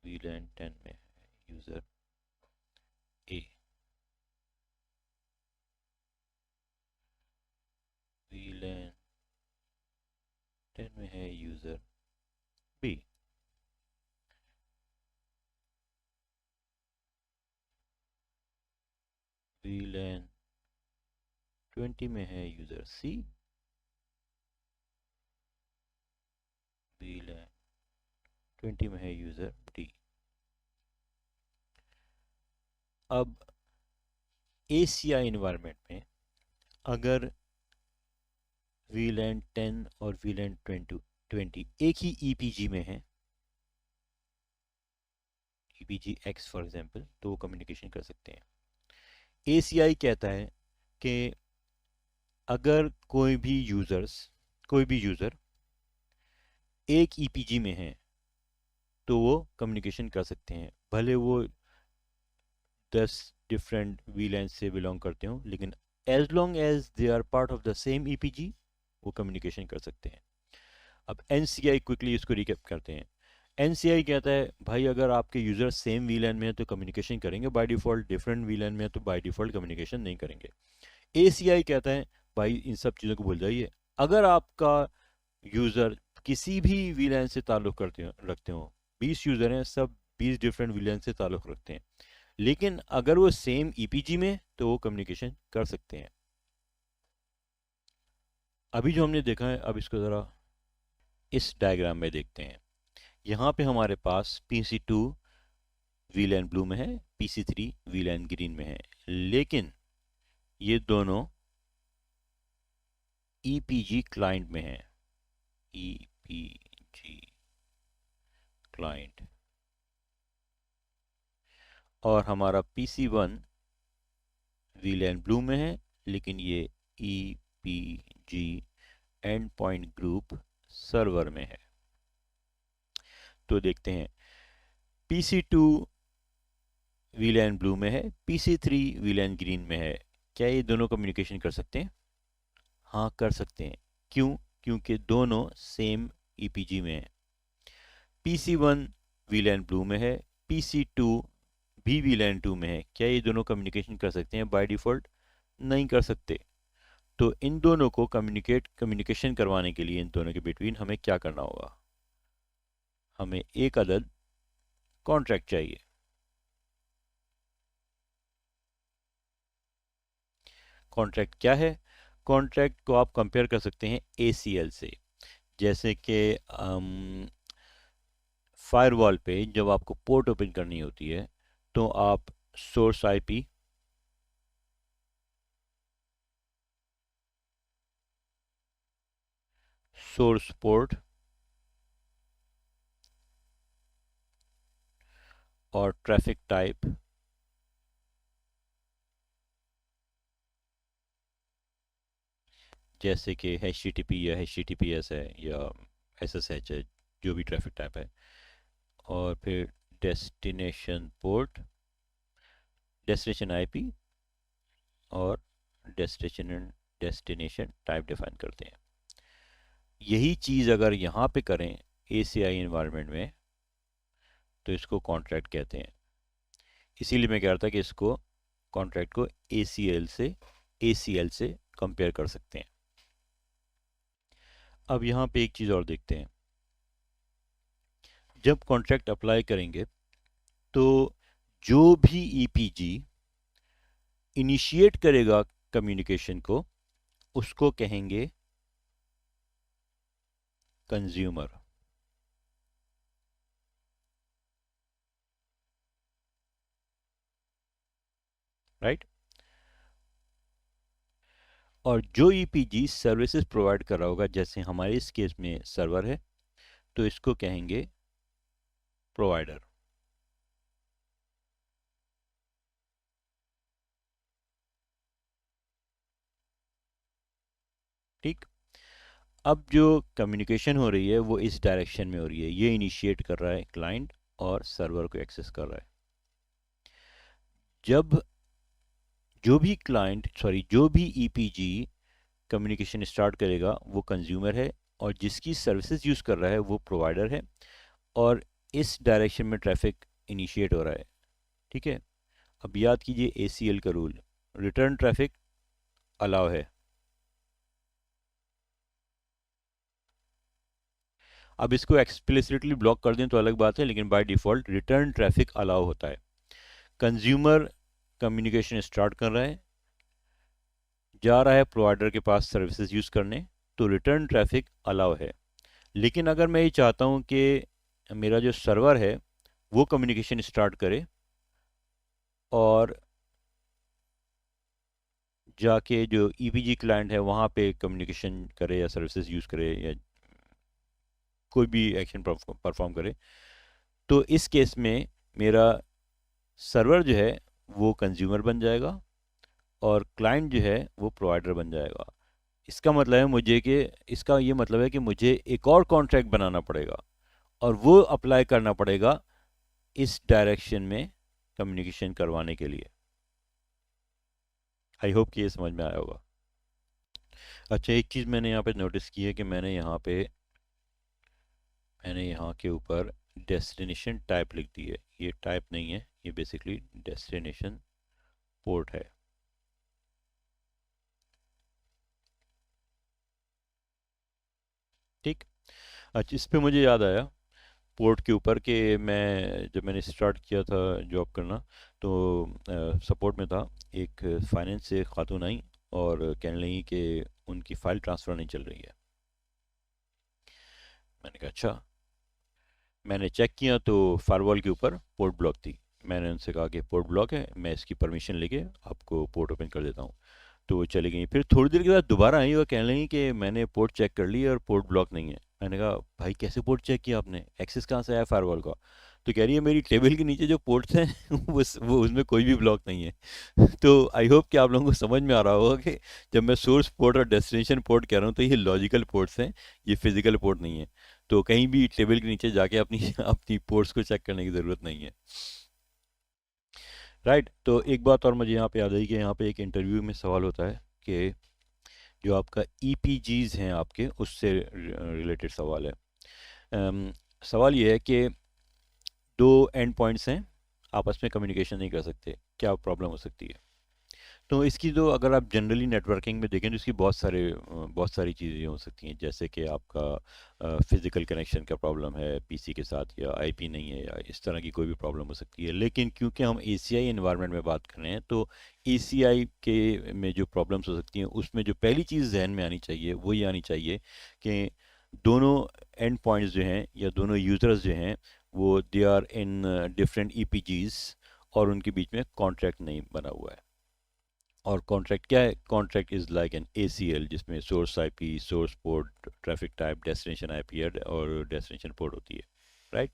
[SPEAKER 1] VLAN 10 में है यूज़र A, VLAN 10 में है यूज़र B, VLAN 20 में है यूज़र C, VLAN 20 में है यूज़र D। अब ACI इन्वायरमेंट में अगर VLAN 10 और VLAN 20 एक ही EPG में है, EPG X फॉर एग्जांपल, तो वो कम्युनिकेशन कर सकते हैं। ACI कहता है कि अगर कोई भी यूज़र एक ईपीजी में हैं तो वो कम्युनिकेशन कर सकते हैं, भले वो 10 डिफरेंट वीलैंस से बिलोंग करते हो, लेकिन as long as they are part of the same EPG वो कम्युनिकेशन कर सकते हैं। अब एनसीआई क्विकली इसको रिकैप करते हैं। एनसीआई कहता है भाई अगर आपके यूजर सेम वीलैन में है तो कम्युनिकेशन करेंगे बाय डिफॉल्ट, डिफरेंट वीलैन में है तो बाय डिफॉल्ट कम्युनिकेशन नहीं करेंगे। एसीआई कहता है भाई इन सब चीज़ों को भूल जाइए, अगर आपका यूज़र किसी भी वीलैन से ताल्लुक़ रखते हो, 20 यूज़र हैं सब 20 डिफरेंट वीलैन से ताल्लुक़ रखते हैं, लेकिन अगर वो सेम ईपीजी में तो वो कम्युनिकेशन कर सकते हैं। अभी जो हमने देखा है अब इसको ज़रा इस डायग्राम में देखते हैं। यहाँ पे हमारे पास PC2 वीलैन ब्लू में है, PC3 वीलैन ग्रीन में है, लेकिन ये दोनों ईपीजी क्लाइंट में है, ईपीजी क्लाइंट। और हमारा PC1 वीलैन ब्लू में है, लेकिन ये e-PG and point group server में है। तो देखते हैं, PC2 वीलैन ब्लू में है, PC3 वीलैन ग्रीन में है, क्या ये दोनों कम्युनिकेशन कर सकते हैं? हाँ कर सकते हैं। क्यों? क्योंकि दोनों सेम ईपीजी में है। PC1 वीलैन ब्लू में है, PC2 भी वीलैन 2 में है, क्या ये दोनों कम्युनिकेशन कर सकते हैं? बाय डिफ़ॉल्ट नहीं कर सकते। तो इन दोनों को कम्युनिकेशन करवाने के लिए इन दोनों के बिटवीन हमें क्या करना होगा? हमें एक अदद कॉन्ट्रैक्ट चाहिए। कॉन्ट्रैक्ट क्या है? कॉन्ट्रैक्ट को आप कंपेयर कर सकते हैं ACL से। जैसे कि फायरवॉल पे जब आपको पोर्ट ओपन करनी होती है तो आप सोर्स आईपी, सोर्स पोर्ट और ट्रैफिक टाइप जैसे कि HTTP या HTTPS है या SSH है, जो भी ट्रैफिक टाइप है, और फिर डेस्टिनेशन पोर्ट, डेस्टिनेशन आईपी और डेस्टिनेशन टाइप डिफाइन करते हैं। यही चीज़ अगर यहाँ पे करें ACI एनवायरनमेंट में तो इसको कॉन्ट्रैक्ट कहते हैं। इसीलिए मैं कह रहा था कि इसको कॉन्ट्रैक्ट को ACL से कंपेयर कर सकते हैं। अब यहाँ पे एक चीज़ और देखते हैं, जब कॉन्ट्रैक्ट अप्लाई करेंगे तो जो भी ईपीजी इनिशिएट करेगा कम्युनिकेशन को उसको कहेंगे कंज्यूमर, राइट? और जो ईपीजी सर्विसेज प्रोवाइड कर रहा होगा, जैसे हमारे इस केस में सर्वर है, तो इसको कहेंगे प्रोवाइडर। ठीक। अब जो कम्युनिकेशन हो रही है वो इस डायरेक्शन में हो रही है, ये इनिशिएट कर रहा है क्लाइंट और सर्वर को एक्सेस कर रहा है। जब जो भी ईपीजी कम्युनिकेशन स्टार्ट करेगा वो कंज्यूमर है, और जिसकी सर्विसेज यूज़ कर रहा है वो प्रोवाइडर है, और इस डायरेक्शन में ट्रैफिक इनिशिएट हो रहा है। ठीक है। अब याद कीजिए ACL का रूल, रिटर्न ट्रैफिक अलाउ है। अब इसको एक्सप्लिसिटली ब्लॉक कर दें तो अलग बात है, लेकिन by default return traffic allow होता है। कंज्यूमर कम्युनिकेशन स्टार्ट कर रहा है, जा रहा है प्रोवाइडर के पास सर्विसेज यूज़ करने, तो रिटर्न ट्रैफिक अलाउ है। लेकिन अगर मैं ये चाहता हूँ कि मेरा जो सर्वर है वो कम्युनिकेशन स्टार्ट करे और जाके जो ईपीजी क्लाइंट है वहाँ पे कम्युनिकेशन करे या सर्विसेज यूज़ करे या कोई भी एक्शन परफॉर्म करे, तो इस केस में मेरा सर्वर जो है वो कंज्यूमर बन जाएगा और क्लाइंट जो है वो प्रोवाइडर बन जाएगा। इसका मतलब है मुझे कि इसका ये मतलब है कि मुझे एक और कॉन्ट्रैक्ट बनाना पड़ेगा और वो अप्लाई करना पड़ेगा इस डायरेक्शन में कम्युनिकेशन करवाने के लिए। आई होप कि ये समझ में आया होगा। अच्छा, एक चीज़ मैंने यहाँ पे नोटिस की है कि मैंने यहाँ के ऊपर डेस्टिनेशन टाइप लिख दी है। ये टाइप नहीं है, ये बेसिकली डेस्टिनेशन पोर्ट है। ठीक। अच्छा, इस पे मुझे याद आया पोर्ट के ऊपर कि जब मैंने स्टार्ट किया था जॉब करना, तो सपोर्ट में था एक फाइनेंस से खातून आई और कहने लगी कि उनकी फ़ाइल ट्रांसफ़र नहीं चल रही है। मैंने कहा अच्छा। मैंने चेक किया तो फायरवॉल के ऊपर पोर्ट ब्लॉक थी। मैंने उनसे कहा कि पोर्ट ब्लॉक है, मैं इसकी परमिशन लेके आपको पोर्ट ओपन कर देता हूँ। तो वो चली गई। फिर थोड़ी देर के बाद दोबारा आई और कहने लगी कि मैंने पोर्ट चेक कर ली और पोर्ट ब्लॉक नहीं है। मैंने कहा भाई कैसे पोर्ट चेक किया आपने, एक्सेस कहाँ से आया फायरवॉल का? तो कह रही है मेरी टेबल के नीचे जो पोर्ट्स हैं वो उसमें कोई भी ब्लॉक नहीं है। तो आई होप कि आप लोगों को समझ में आ रहा होगा कि जब मैं सोर्स पोर्ट और डेस्टिनेशन पोर्ट कह रहा हूँ तो ये लॉजिकल पोर्ट्स हैं, ये फिजिकल पोर्ट नहीं है। तो कहीं भी टेबल के नीचे जाके अपनी अपनी पोर्ट्स को चेक करने की ज़रूरत नहीं है। राइट। तो एक बात और मुझे यहाँ पे याद आई कि यहाँ पे एक इंटरव्यू में सवाल होता है कि जो आपका ईपीजीज हैं आपके, उससे रिलेटेड सवाल है। अम, सवाल ये है कि दो एंड पॉइंट्स हैं, आपस में कम्युनिकेशन नहीं कर सकते, क्या प्रॉब्लम हो सकती है? तो इसकी जो अगर आप जनरली नेटवर्किंग में देखें तो इसकी बहुत सारी चीज़ें हो सकती हैं, जैसे कि आपका फिज़िकल कनेक्शन का प्रॉब्लम है पीसी के साथ, या आईपी नहीं है, या इस तरह की कोई भी प्रॉब्लम हो सकती है। लेकिन क्योंकि हम एसीआई एनवायरनमेंट में बात कर रहे हैं, तो एसीआई के में जो प्रॉब्लम्स हो सकती हैं उसमें जो पहली चीज़ जहन में आनी चाहिए वो ये आनी चाहिए कि दोनों एंड पॉइंट्स जो हैं या दोनों यूज़र्स जो हैं वो दे आर इन डिफरेंट ईपीजीज, और उनके बीच में कॉन्ट्रैक्ट नहीं बना हुआ है। और कॉन्ट्रैक्ट क्या है? Contract is like an ACL, जिसमें source IP, source port, traffic type, destination IP और डेस्टिनेशन पोर्ट होती है। राइट।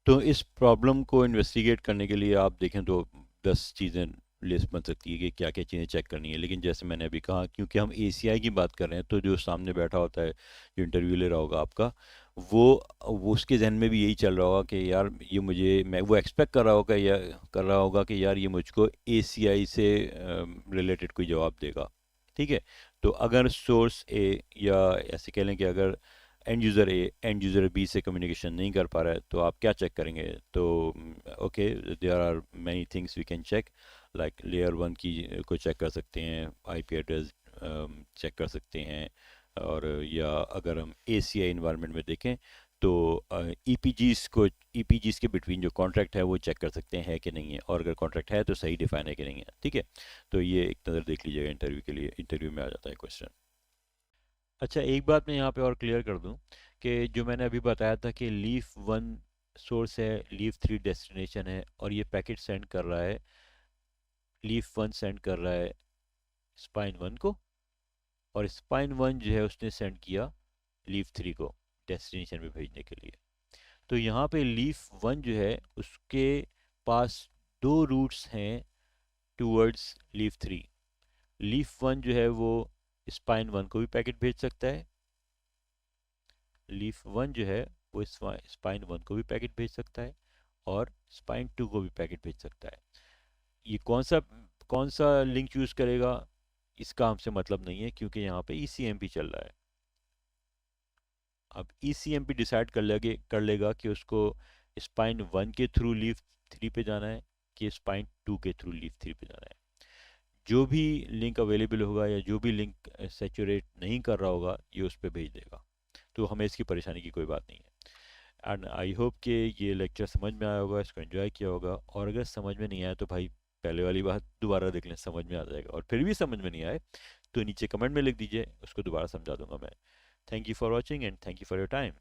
[SPEAKER 1] तो इस प्रॉब्लम को इन्वेस्टिगेट करने के लिए आप देखें तो 10 चीज़ें लिस्ट बन सकती है कि क्या क्या चीज़ें चेक करनी है। लेकिन जैसे मैंने अभी कहा, क्योंकि हम एसीआई की बात कर रहे हैं, तो जो सामने बैठा होता है, जो इंटरव्यू ले रहा होगा आपका, वो वो उसके जहन में भी यही चल रहा होगा कि यार ये मुझे मैं वो एक्सपेक्ट कर रहा होगा कि यार ये मुझको एसीआई से रिलेटेड कोई जवाब देगा। ठीक है। तो अगर सोर्स ए, या ऐसे कह लें कि अगर एंड यूज़र बी से कम्युनिकेशन नहीं कर पा रहा है, तो आप क्या चेक करेंगे? तो okay, there are many things we can check, like layer one की को चेक कर सकते हैं, आईपी एड्रेस चेक कर सकते हैं, और या अगर हम एसीआई इन्वायरमेंट में देखें तो ईपीजीज के बिटवीन जो कॉन्ट्रैक्ट है वो चेक कर सकते हैं कि नहीं है, और अगर कॉन्ट्रैक्ट है तो सही डिफाइन है कि नहीं है। ठीक है। तो ये एक नज़र देख लीजिएगा, इंटरव्यू के लिए इंटरव्यू में आ जाता है क्वेश्चन। अच्छा, एक बात मैं यहाँ पे और क्लियर कर दूँ कि जो मैंने अभी बताया था कि लीफ वन सोर्स है, लीफ थ्री डेस्टिनेशन है, और ये पैकेट सेंड कर रहा है, लीफ वन सेंड कर रहा है स्पाइन वन को, और स्पाइन वन जो है उसने सेंड किया लीफ थ्री को डेस्टिनेशन में भेजने के लिए। तो यहाँ पे लीफ वन जो है उसके पास दो रूट्स हैं towards leaf three. Leaf one जो है वो स्पाइन वन को भी पैकेट भेज सकता है, लीफ वन जो है वो स्पाइन वन को भी पैकेट भेज सकता है, और स्पाइन टू को भी पैकेट भेज सकता है। ये कौन सा लिंक चूज करेगा, इसका हमसे मतलब नहीं है, क्योंकि यहाँ पे ईसीएमपी चल रहा है। अब ईसीएमपी डिसाइड कर लेगा कि उसको स्पाइन वन के थ्रू लीफ थ्री पे जाना है कि स्पाइन टू के थ्रू लीफ थ्री पे जाना है। जो भी लिंक अवेलेबल होगा या जो भी लिंक सेचुरेट नहीं कर रहा होगा, ये उस पर भेज देगा। तो हमें इसकी परेशानी की कोई बात नहीं है। एंड आई होप कि ये लेक्चर समझ में आया होगा, इसको एंजॉय किया होगा, और अगर समझ में नहीं आया तो भाई पहले वाली बात दोबारा देख लें, समझ में आ जाएगा। और फिर भी समझ में नहीं आए तो नीचे कमेंट में लिख दीजिए, उसको दोबारा समझा दूंगा मैं। Thank you for watching and thank you for your time.